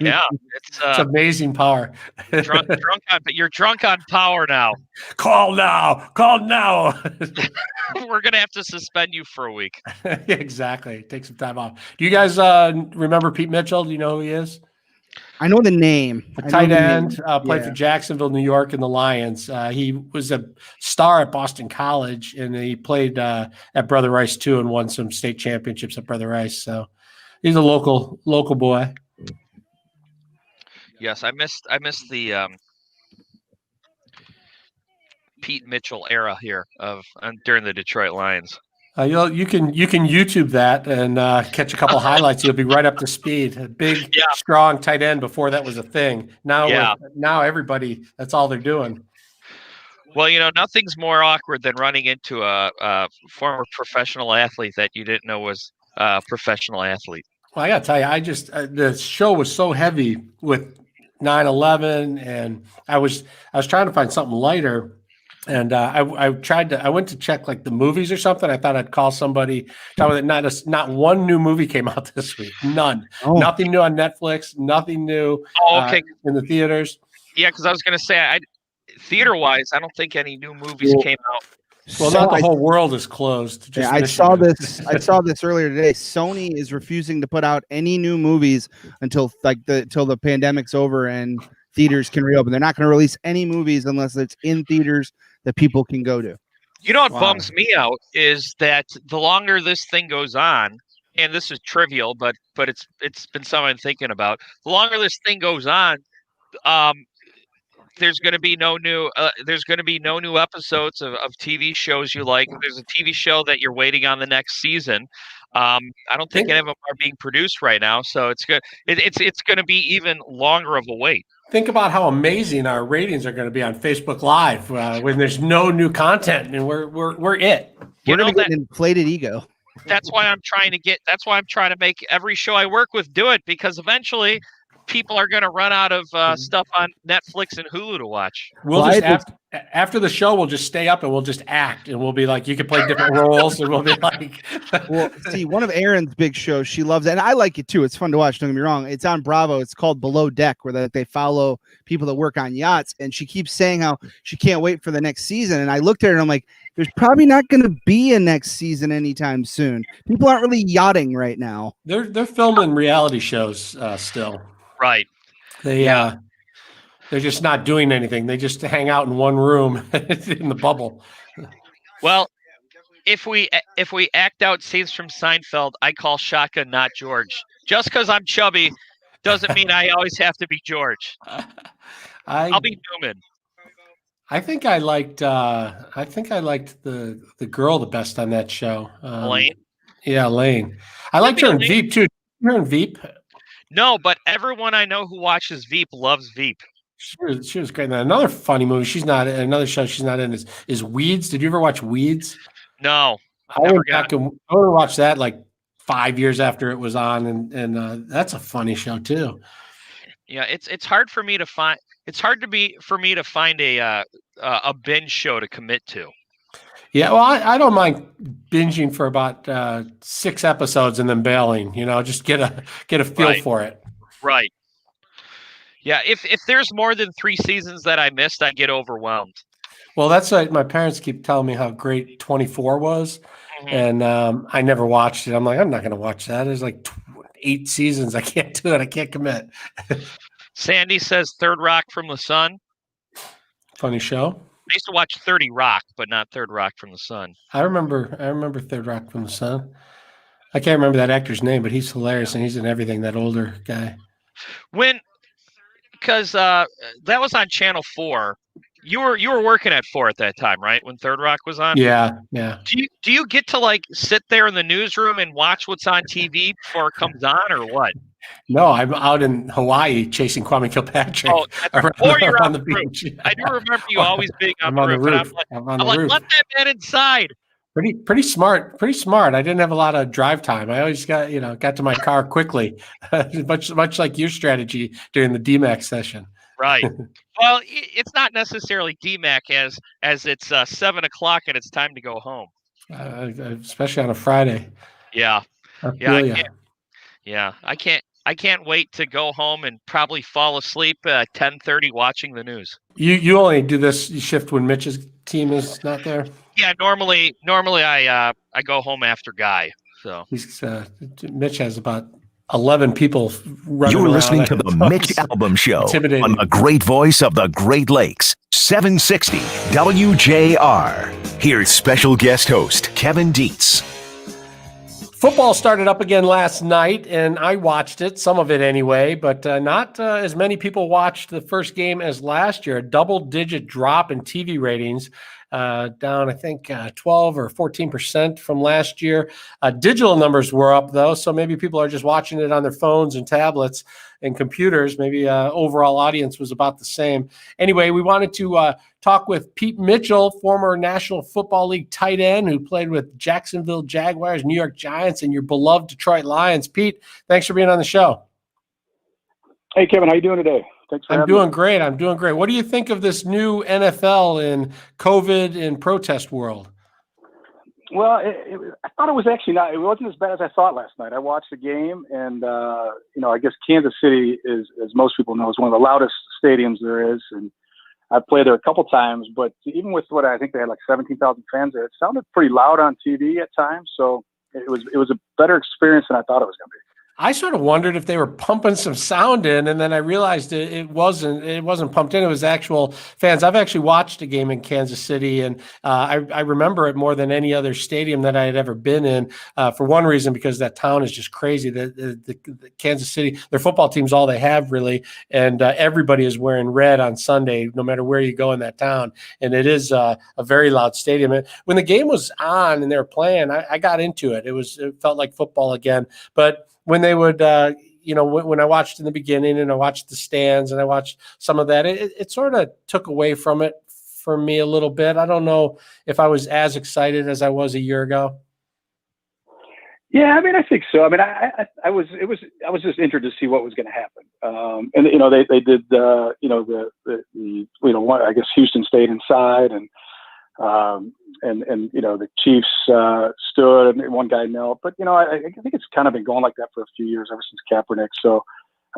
Yeah, it's
amazing power.
You're drunk on power now.
Call now.
We're gonna have to suspend you for a week.
Exactly. Take some time off. Do you guys remember Pete Mitchell? Do you know who he is?
I know the name.
Tight end, played for Jacksonville, New York, and the Lions. He was a star at Boston College, and he played at Brother Rice too, and won some state championships at Brother Rice. So he's a local boy.
Yes, I missed the Pete Mitchell era here during the Detroit Lions.
You can YouTube that and catch a couple highlights. You'll be right up to speed. A big, strong tight end before that was a thing. Now everybody, that's all they're doing.
Well, nothing's more awkward than running into a former professional athlete that you didn't know was a professional athlete.
Well, I got to tell you, the show was so heavy with 9/11, and I was trying to find something lighter. And I went to check like the movies or something. I thought I'd call somebody. Not one new movie came out this week. None.
Oh.
Nothing new on Netflix. Nothing new in the theaters.
Yeah, because I was going to say, theater-wise, I don't think any new movies came out.
Well, not the whole world is closed. Just
I saw this. I saw this earlier today. Sony is refusing to put out any new movies until the pandemic's over and theaters can reopen. They're not going to release any movies unless it's in theaters that people can go to.
You know what bums me out is that the longer this thing goes on, and this is trivial, but it's been something I'm thinking about. The longer this thing goes on, there's going to be no new episodes of TV shows you like. There's a TV show that you're waiting on the next season. I don't think any of them are being produced right now, so it's good. It's going to be even longer of a wait.
Think about how amazing our ratings are going to be on Facebook Live when there's no new content, and we're it.
We're going to get an inflated ego.
That's why I'm trying to make every show I work with do it, because eventually people are going to run out of stuff on Netflix and Hulu to watch.
We'll just after the show, we'll just stay up and we'll just act, and we'll be like, you can play different roles, and we'll be like,
well, see, one of Erin's big shows, she loves it, and I like it too. It's fun to watch. Don't get me wrong. It's on Bravo. It's called Below Deck, where they follow people that work on yachts, and she keeps saying how she can't wait for the next season. And I looked at her and I'm like, there's probably not going to be a next season anytime soon. People aren't really yachting right now.
they're filming reality shows still.
Right.
They're just not doing anything. They just hang out in one room in the bubble.
Well, if we act out scenes from Seinfeld, I call Shaka not George. Just because I'm chubby doesn't mean I always have to be George. I'll be Newman.
I think I liked the girl the best on that show.
Elaine?
Yeah, Elaine. I liked her in Veep too. Her in Veep.
No, but everyone I know who watches Veep loves Veep.
She was great. And another funny movie another show she's not in is Weeds. Did you ever watch Weeds?
No.
I went back and watched that like 5 years after it was on, and that's a funny show too.
Yeah, it's hard for me to find. It's hard for me to find a binge show to commit to.
Yeah, well, I don't mind binging for about 6 episodes and then bailing. Just get a feel for it.
Right. Yeah, if there's more than 3 seasons that I missed, I get overwhelmed.
Well, that's why my parents keep telling me how great 24 was, and I never watched it. I'm like, I'm not going to watch that. There's like 8 seasons. I can't do it. I can't commit.
Sandy says Third Rock from the Sun.
Funny show.
I used to watch 30 Rock, but not Third Rock from the Sun.
I remember Third Rock from the Sun. I can't remember that actor's name, but he's hilarious, and he's in everything. That older guy.
Because that was on Channel 4. You were working at 4 at that time, right? When Third Rock was on.
Yeah.
Do you get to like sit there in the newsroom and watch what's on TV before it comes on, or what?
No, I'm out in Hawaii chasing Kwame Kilpatrick.
Or you're on the beach. I do remember you always being on the roof. I'm like, let that man inside.
Pretty smart. I didn't have a lot of drive time. I always got to my car quickly, much like your strategy during the DMAC session.
Right. Well, it's not necessarily DMAC as it's 7 o'clock and it's time to go home.
Especially on a Friday.
Yeah. I can't wait to go home and probably fall asleep at 10:30 watching the news.
You only do this shift when Mitch's team is not there?
Yeah, normally I go home after Guy. So
Mitch has about 11 people running
You're
around.
listening to the Mitch Albom Show on the great voice of the Great Lakes, 760 WJR. Here's special guest host Kevin Dietz.
Football started up again last night, and I watched it, some of it anyway, but not as many people watched the first game as last year. A double-digit drop in TV ratings, down, I think, 12 or 14% from last year. Digital numbers were up, though, so maybe people are just watching it on their phones and tablets and computers. Maybe overall audience was about the same. Anyway, we wanted to talk with Pete Mitchell, former National Football League tight end who played with Jacksonville Jaguars, New York Giants, and your beloved Detroit Lions. Pete, thanks for being on the show.
Hey, Kevin, how you doing today? Thanks for having me.
I'm doing great. What do you think of this new NFL in COVID and protest world?
Well, I thought it was actually not. It wasn't as bad as I thought last night. I watched the game, and I guess Kansas City is, as most people know, is one of the loudest stadiums there is, and I've played there a couple times. But even with what I think they had like 17,000 fans there, it sounded pretty loud on TV at times. So it was a better experience than I thought it was going to be.
I sort of wondered if they were pumping some sound in, and then I realized it wasn't pumped in. It was actual fans. I've actually watched a game in Kansas City, and I remember it more than any other stadium that I had ever been in, for one reason, because that town is just crazy. The Kansas City, their football team's all they have, really, and everybody is wearing red on Sunday, no matter where you go in that town, and it is a very loud stadium. And when the game was on and they were playing, I got into it. It felt like football again, but when they would, when I watched in the beginning and I watched the stands and I watched some of that, it sort of took away from it for me a little bit. I don't know if I was as excited as I was a year ago.
Yeah, I mean, I think so. I mean, I was just interested to see what was going to happen. And you know, they did you know I guess Houston stayed inside, and you know the Chiefs stood and one guy knelt. But you know, I think it's kind of been going like that for a few years ever since Kaepernick. So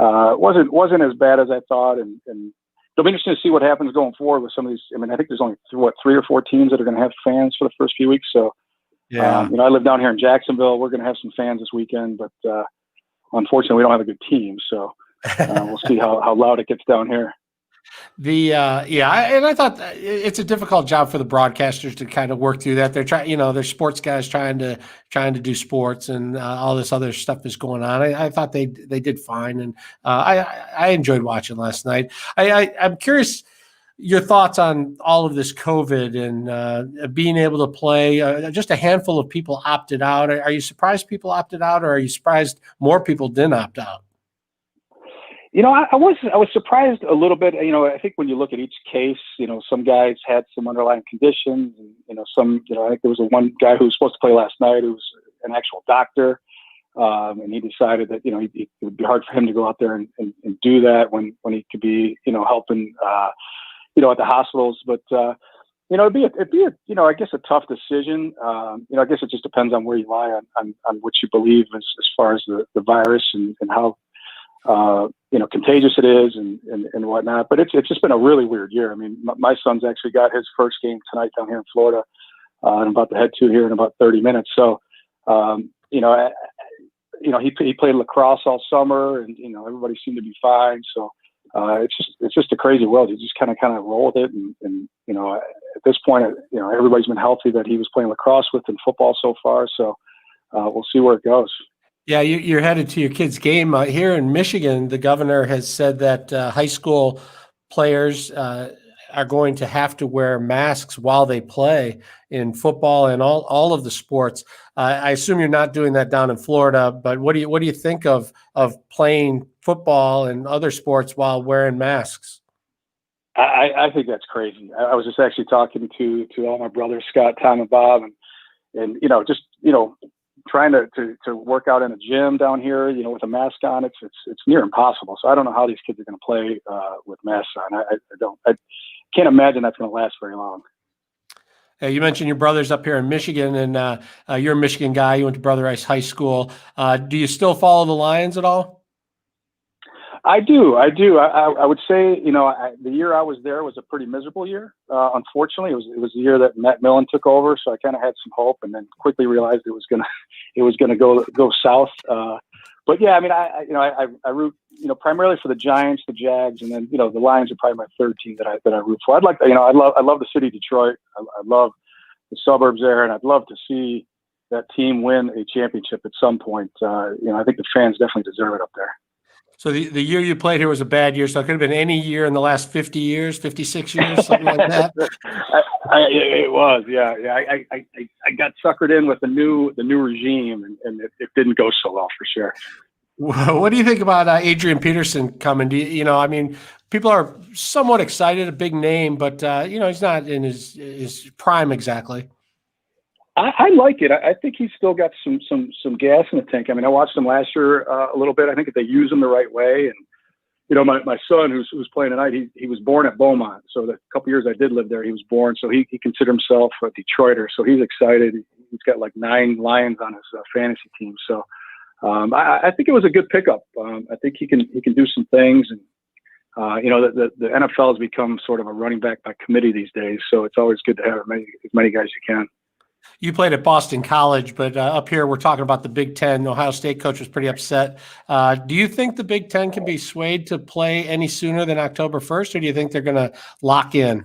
it wasn't as bad as I thought, and it'll be interesting to see what happens going forward with some of these. I mean, I think there's only 3 or 4 teams that are going to have fans for the first few weeks. So.
Yeah.
You know, I live down here in Jacksonville. We're going to have some fans this weekend, but unfortunately, we don't have a good team. So we'll see how loud it gets down here.
I thought it's a difficult job for the broadcasters to kind of work through that. They're trying, you know, they're sports guys trying to do sports, and all this other stuff is going on. I thought they did fine, and I enjoyed watching last night. I'm curious your thoughts on all of this COVID and being able to play. Just a handful of people opted out. Are you surprised people opted out, or are you surprised more people didn't opt out?
You know, I was surprised a little bit. You know, I think when you look at each case, you know, some guys had some underlying conditions, and you know, I think there was one guy who was supposed to play last night who was an actual doctor, and he decided that, you know, it would be hard for him to go out there and do that when he could be, you know, helping. You know, at the hospitals, but you know, it'd be you know, I guess a tough decision. You know, I guess it just depends on where you lie on what you believe as far as the virus and how you know, contagious it is and whatnot. But it's just been a really weird year. I mean, my son's actually got his first game tonight down here in Florida, and I'm about to head to here in about 30 minutes. So you know, he played lacrosse all summer, and you know, everybody seemed to be fine. So. It's just a crazy world. You just kind of roll with it, and you know, at this point, you know, everybody's been healthy that he was playing lacrosse with in football so far. So we'll see where it goes.
Yeah, you're headed to your kid's game here in Michigan. The governor has said that high school players are going to have to wear masks while they play in football and all of the sports. I assume you're not doing that down in Florida, but what do you think of playing football and other sports while wearing masks?
I think that's crazy. I was just actually talking to all my brothers, Scott, Tom, and Bob, and you know, just, you know, trying to work out in a gym down here, you know, with a mask on. It's near impossible. So I don't know how these kids are going to play with masks on. I can't imagine that's going to last very long.
You mentioned your brother's up here in Michigan, and you're a Michigan guy. You went to Brother Rice High School. Do you still follow the Lions at all?
I do. I would say, you know, the year I was there was a pretty miserable year. Unfortunately, it was the year that Matt Millen took over, so I kind of had some hope, and then quickly realized it was gonna go south. But yeah, I mean, I root, you know, primarily for the Giants, the Jags, and then, you know, the Lions are probably my third team that I root for. I'd like to, you know, I love the city of Detroit. I love the suburbs there, and I'd love to see that team win a championship at some point. You know, I think the fans definitely deserve it up there.
So the year you played here was a bad year. So it could have been any year in the last 50 years, 56 years, something like that.
It was, yeah. I got suckered in with the new regime, and it didn't go so well for sure.
What do you think about Adrian Peterson coming? You know, I mean, people are somewhat excited, a big name, but you know, he's not in his prime exactly.
I like it. I think he's still got some gas in the tank. I mean, I watched him last year a little bit. I think if they use him the right way, and you know, my son who's playing tonight, he was born at Beaumont. So the couple years I did live there, he was born. So he considered himself a Detroiter. So he's excited. He's got like 9 Lions on his fantasy team. So I think it was a good pickup. I think he can do some things, and you know, the NFL has become sort of a running back by committee these days. So it's always good to have as many guys you can.
You played at Boston College, but up here we're talking about the Big Ten. The Ohio State coach was pretty upset. Do you think the Big Ten can be swayed to play any sooner than October 1st, or do you think they're going to lock in?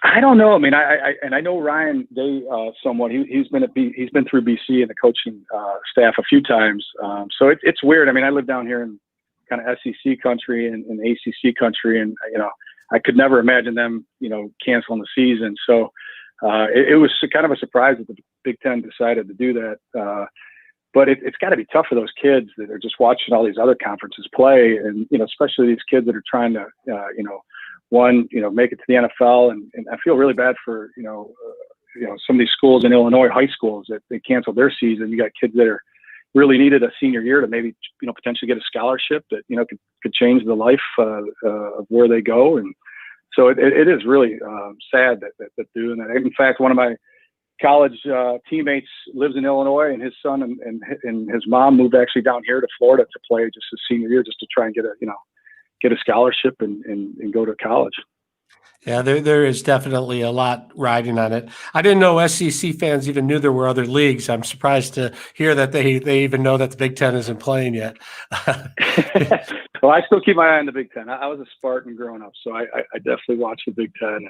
I don't know. I mean, I know Ryan Day somewhat. He's been through BC and the coaching staff a few times. So it's weird. I mean, I live down here in kind of SEC country and ACC country, and you know, I could never imagine them, you know, canceling the season. So. It was kind of a surprise that the Big Ten decided to do that. But it's got to be tough for those kids that are just watching all these other conferences play, and you know, especially these kids that are trying to, you know, make it to the NFL. And I feel really bad for, you know, some of these schools in Illinois, high schools, that they canceled their season. You got kids that are really needed a senior year to maybe, potentially get a scholarship that, could change the life of where they go. And so it is really sad that doing that. In fact, one of my college teammates lives in Illinois, and his son and his mom moved actually down here to Florida to play just his senior year, just to try and get a scholarship and go to college.
Yeah, there is definitely a lot riding on it. I didn't know SEC fans even knew there were other leagues. I'm surprised to hear that they even know that the Big Ten isn't playing yet.
Well, I still keep my eye on the Big Ten. I was a Spartan growing up, so I definitely watch the Big Ten.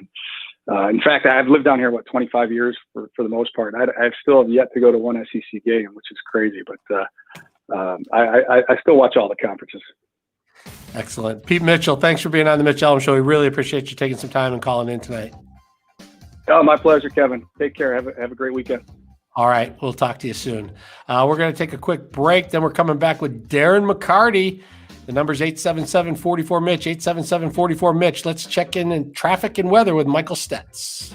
And in fact, I've lived down here 25 years for the most part. I still have yet to go to one SEC game, which is crazy. But I still watch all the conferences.
Excellent. Pete Mitchell, thanks for being on the Mitch Albom Show. We really appreciate you taking some time and calling in tonight.
Oh, my pleasure, Kevin. Take care. Have a great weekend.
All right. We'll talk to you soon. We're going to take a quick break. Then we're coming back with Darren McCarty. The number's 877-44-MITCH, 877-44-MITCH. Let's check in traffic and weather with Michael Stetz.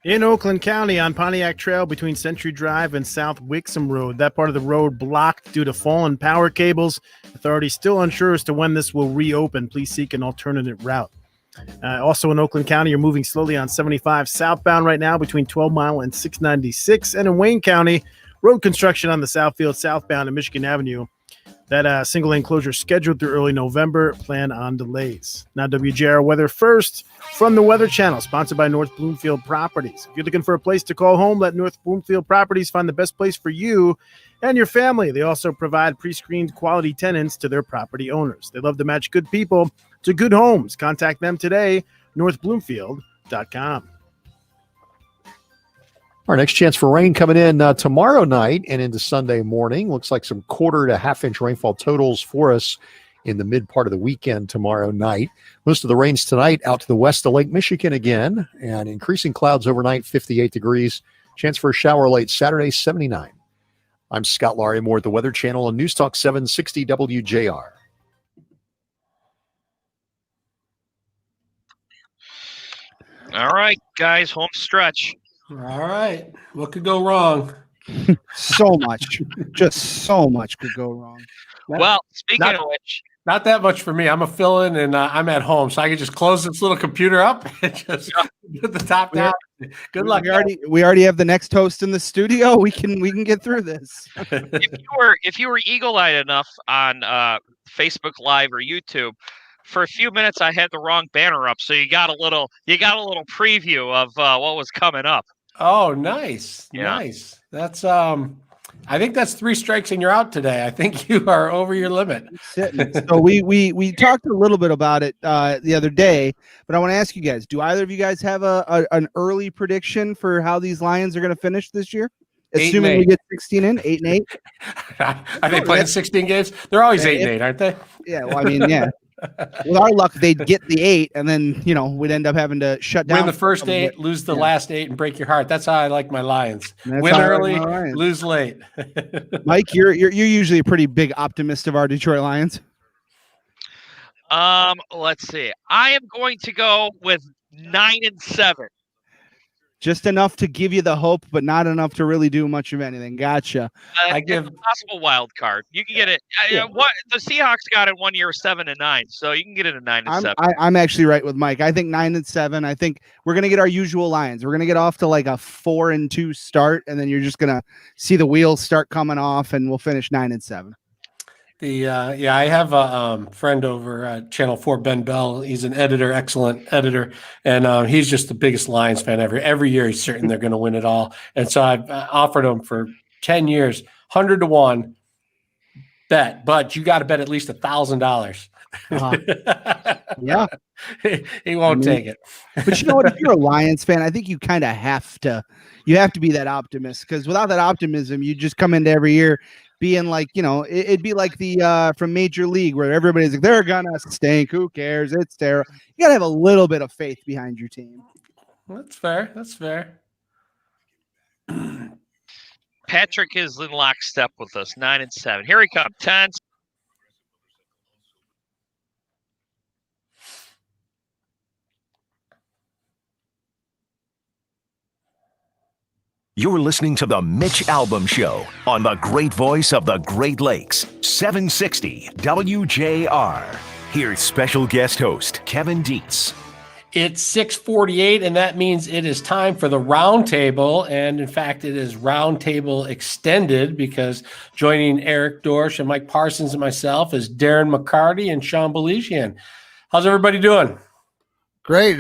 In Oakland County on Pontiac Trail between Century Drive and South Wixom Road. That part of the road blocked due to fallen power cables. Authorities still unsure as to when this will reopen. Please seek an alternative route. Also in Oakland County, you're moving slowly on 75 southbound right now between 12 Mile and 696. And in Wayne County, road construction on the Southfield southbound and Michigan Avenue. That single lane closure scheduled through early November. Plan on delays. Now WJR Weather first from the Weather Channel, sponsored by North Bloomfield Properties. If you're looking for a place to call home, let North Bloomfield Properties find the best place for you and your family. They also provide pre-screened quality tenants to their property owners. They love to match good people to good homes. Contact them today, northbloomfield.com.
Our next chance for rain coming in tomorrow night and into Sunday morning. Looks like some 1/4 to 1/2 inch rainfall totals for us in the mid part of the weekend tomorrow night. Most of the rains tonight out to the west of Lake Michigan again, and increasing clouds overnight, 58 degrees. Chance for a shower late Saturday, 79. I'm Scott Larimore at the Weather Channel on News Talk 760 WJR.
All right, guys, home stretch.
All right. What could go wrong?
So much. Just so much could go wrong.
Well, speaking of which.
Not that much for me. I'm a fill-in, and I'm at home, so I can just close this little computer up and just put the top down. Good luck.
We already have the next host in the studio. We can get through this.
If you were eagle-eyed enough on Facebook Live or YouTube, for a few minutes I had the wrong banner up, so you got a little preview of what was coming up.
Oh, nice.
Yeah.
Nice. That's I think that's 3 strikes and you're out today. I think you are over your limit.
So we talked a little bit about it the other day, but I want to ask you guys, do either of you guys have an early prediction for how these Lions are going to finish this year? Assuming we get 16 in, 8-8.
Are they playing 16 games? They're always 8-8, aren't they?
Yeah, well, I mean, yeah. With our luck, they'd get the 8, and then we'd end up having to shut down.
Win the first 8, lose the last 8, and break your heart. That's how I like my Lions. Win early, lose late.
Mike, you're usually a pretty big optimist of our Detroit Lions.
Let's see. I am going to go with 9-7.
Just enough to give you the hope, but not enough to really do much of anything. Gotcha.
I give a possible wild card. You can get it. What the Seahawks got it 1 year 7-9, so you can get it at 9-7.
I'm actually right with Mike. I think 9-7. I think we're gonna get our usual Lions. We're gonna get off to like a 4-2 start, and then you're just gonna see the wheels start coming off, and we'll finish 9-7.
I have a friend over at Channel 4, Ben Bell. He's an editor, excellent editor, and he's just the biggest Lions fan ever. Every year he's certain they're going to win it all. And so I've offered him for 10 years, 100 to 1 bet, but you got to bet at least $1,000.
Yeah.
He won't take it.
But you know what? If you're a Lions fan, I think you kind of have to be that optimist, because without that optimism, you just come into every year being like, it'd be like the from Major League where everybody's like, they're gonna stink. Who cares? It's terrible. You gotta have a little bit of faith behind your team.
That's fair. That's fair.
Patrick is in lockstep with us, 9 and 7. Here he comes, 10.
You're listening to the Mitch Albom Show on the great voice of the Great Lakes, 760 WJR. Here's special guest host Kevin Dietz.
It's 6:48, and that means it is time for the roundtable. And in fact, it is roundtable extended because joining Eric Dorsch and Mike Parsons and myself is Darren McCarty and Sean Belesian. How's everybody doing?
Great,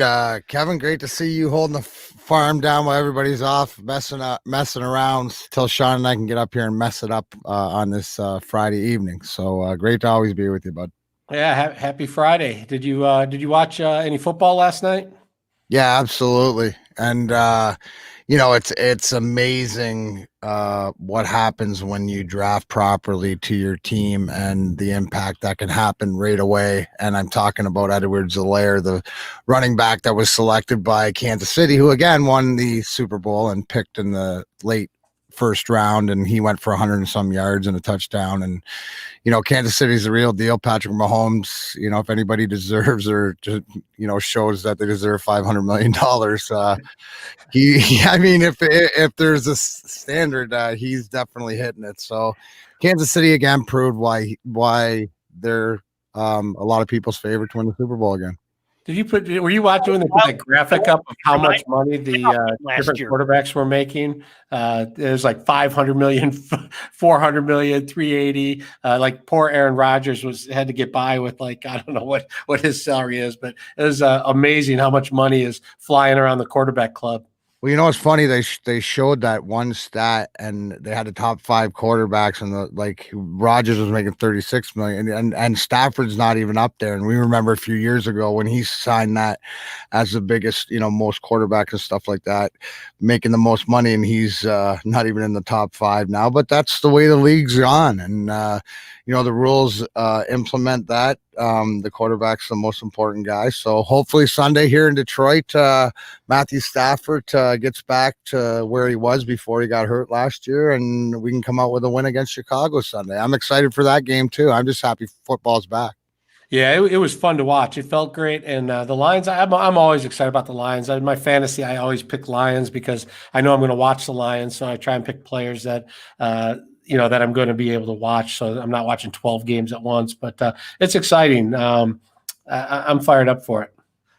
Kevin. Great to see you holding the farm down while everybody's off messing around till Sean and I can get up here and mess it up on this Friday evening. So great to always be with you, bud.
Yeah, happy Friday. Did you watch any football last night?
Yeah, absolutely. And it's amazing what happens when you draft properly to your team and the impact that can happen right away. And I'm talking about Edwards-Helaire, the running back that was selected by Kansas City, who again won the Super Bowl and picked in the late first round, and he went for 100 and some yards and a touchdown. And Kansas City's the real deal. Patrick Mahomes, if anybody deserves or shows that they deserve $500 million, if there's a standard, he's definitely hitting it. So Kansas City again proved why they're a lot of people's favorite to win the Super Bowl again.
Were you watching when they put that graphic up of how much money the different quarterbacks were making? There's like 500 million, 400 million, 380. Like poor Aaron Rodgers had to get by with I don't know what his salary is, but it was amazing how much money is flying around the quarterback club.
Well, it's funny. They showed that one stat, and they had the top 5 quarterbacks, and Rodgers was making 36 million, and Stafford's not even up there. And we remember a few years ago when he signed that as the biggest, most quarterbacks and stuff like that, making the most money, and he's not even in the top 5 now. But that's the way the league's gone, and the rules implement that. The quarterback's the most important guy. So hopefully Sunday here in Detroit, Matthew Stafford gets back to where he was before he got hurt last year, and we can come out with a win against Chicago Sunday. I'm excited for that game too. I'm just happy football's back.
Yeah, it was fun to watch. It felt great. And the Lions, I'm always excited about the Lions. In my fantasy, I always pick Lions because I know I'm going to watch the Lions. So I try and pick players that that I'm going to be able to watch. So I'm not watching 12 games at once, but it's exciting. I'm fired up for it.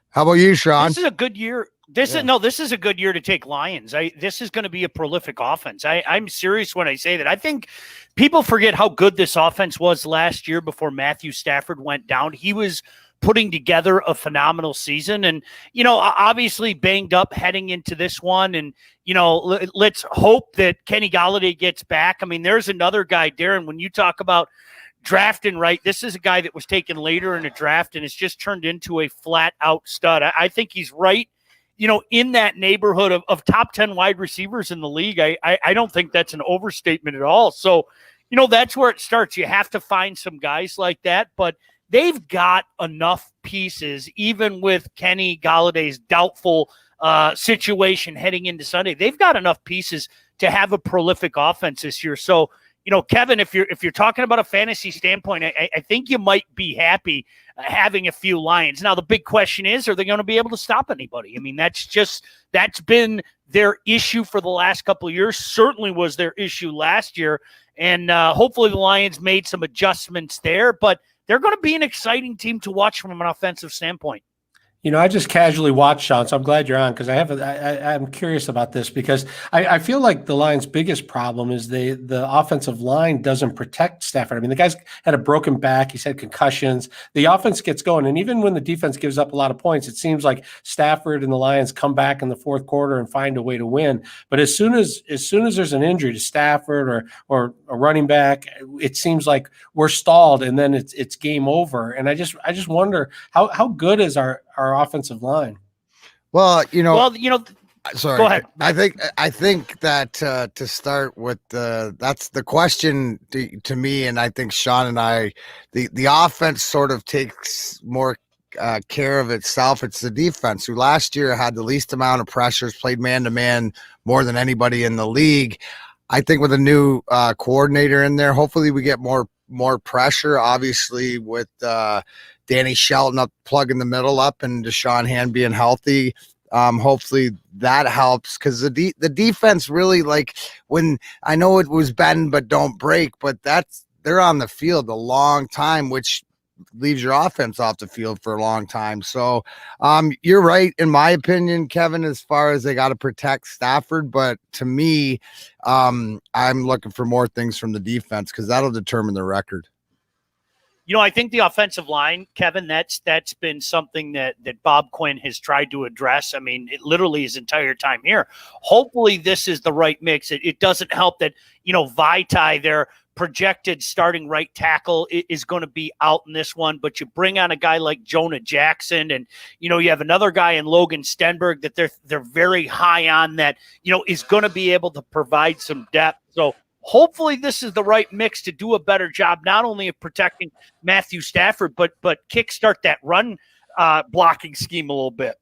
How about you, Sean?
This is a good year. This is a good year to take Lions. This is going to be a prolific offense. I'm serious when I say that. I think people forget how good this offense was last year before Matthew Stafford went down. He was putting together a phenomenal season, and obviously banged up heading into this one. And let's hope that Kenny Golladay gets back. I mean, there's another guy, Darren. When you talk about drafting right, this is a guy that was taken later in a draft and has just turned into a flat out stud. I think he's right, in that neighborhood of top 10 wide receivers in the league. I don't think that's an overstatement at all. So, that's where it starts. You have to find some guys like that, but they've got enough pieces, even with Kenny Galladay's doubtful situation heading into Sunday. They've got enough pieces to have a prolific offense this year. So, Kevin, if you're talking about a fantasy standpoint, I think you might be happy having a few Lions. Now, the big question is, are they going to be able to stop anybody? I mean, that's been their issue for the last couple of years. Certainly was their issue last year. And hopefully the Lions made some adjustments there, but they're going to be an exciting team to watch from an offensive standpoint.
I just casually watched, Sean, so I'm glad you're on because I'm curious about this because I feel like the Lions' biggest problem is the offensive line doesn't protect Stafford. I mean, the guy's had a broken back. He's had concussions. The offense gets going, and even when the defense gives up a lot of points, it seems like Stafford and the Lions come back in the fourth quarter and find a way to win. But as soon as there's an injury to Stafford or a running back, it seems like we're stalled, and then it's game over. And I just wonder how good is our offensive line?
Well, Sorry.
Go ahead.
I think that to start with, that's the question to me, and I think Sean and I, the offense sort of takes more care of itself. It's the defense, who last year had the least amount of pressures, played man to man more than anybody in the league. I think with a new coordinator in there, hopefully we get more pressure. Obviously, with Danny Shelton up plugging the middle up and Deshaun Hand being healthy. Hopefully that helps, because the defense really, like, when I know it was bend but don't break, but they're on the field a long time, which leaves your offense off the field for a long time. So you're right, in my opinion, Kevin, as far as they got to protect Stafford. But to me, I'm looking for more things from the defense, because that'll determine the record.
You know, I think the offensive line, Kevin, that's been something that Bob Quinn has tried to address. I mean, it literally his entire time here. Hopefully this is the right mix. It doesn't help that, Vitae, their projected starting right tackle, is going to be out in this one, but you bring on a guy like Jonah Jackson, and, you have another guy in Logan Stenberg that they're very high on, that, is going to be able to provide some depth. So hopefully this is the right mix to do a better job, not only of protecting Matthew Stafford, but kickstart that run blocking scheme a little bit.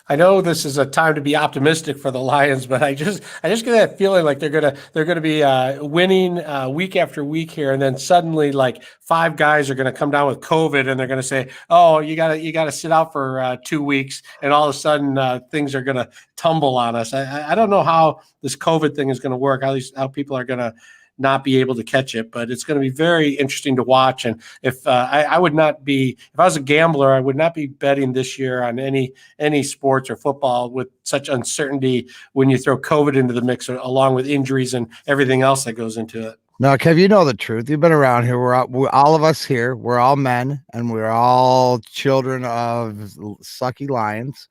I know this is a time to be optimistic for the Lions, but I just get that feeling like they're gonna be winning week after week here, and then suddenly like 5 guys are gonna come down with COVID, and they're gonna say, "Oh, you gotta sit out for 2 weeks," and all of a sudden things are gonna tumble on us. I don't know how this COVID thing is gonna work. How people are gonna not be able to catch it, but it's going to be very interesting to watch. And if I would not be, if I was a gambler, I would not be betting this year on any sports or football with such uncertainty when you throw COVID into the mix, along with injuries and everything else that goes into it.
No, Kev, you know the truth. You've been around here. We're all of us here. We're all men, and we're all children of sucky Lions.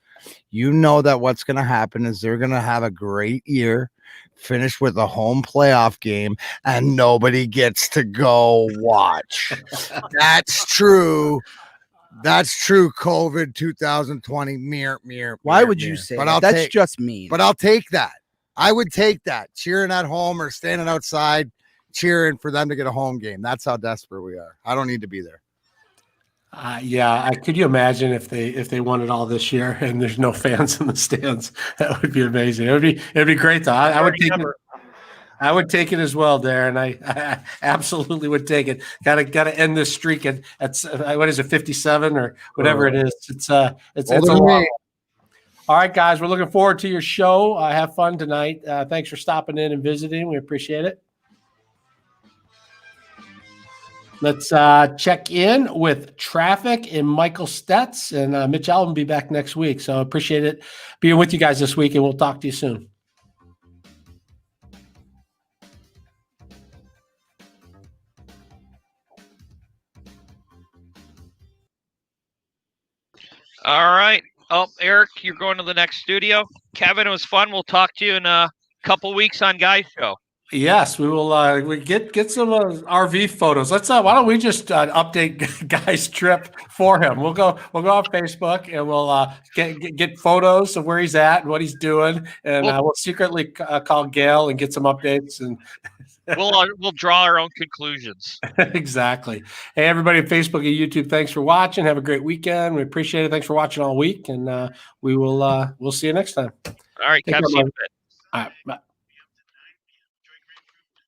You know that what's going to happen is they're going to have a great year, finish with a home playoff game, and nobody gets to go watch. That's true. That's true. COVID 2020.
Why would you say that? That's just mean.
But I'll take that. I would take that. Cheering at home or standing outside, cheering for them to get a home game. That's how desperate we are. I don't need to be there.
Yeah, could you imagine if they won it all this year and there's no fans in the stands? That would be amazing. It'd be great though. I would take it as well, Darren. I absolutely would take it. Gotta end this streak at what is it, 57 or whatever it is. It's a lot. All right, guys, we're looking forward to your show. Have fun tonight. Thanks for stopping in and visiting. We appreciate it. Let's check in with traffic and Michael Stetz, and Mitch Albom will be back next week. So appreciate it being with you guys this week, and we'll talk to you soon.
All right. Oh, Eric, you're going to the next studio. Kevin, it was fun. We'll talk to you in a couple weeks on Guy's show.
Yes, we will. We get some RV photos. Let's. Why don't we just update Guy's trip for him? We'll go on Facebook and we'll get photos of where he's at and what he's doing, and we'll secretly call Gail and get some updates, and
we'll draw our own conclusions.
Exactly. Hey, everybody on Facebook and YouTube, thanks for watching. Have a great weekend. We appreciate it. Thanks for watching all week, and we'll see you next time.
All right, Kevin.
All right. Bye.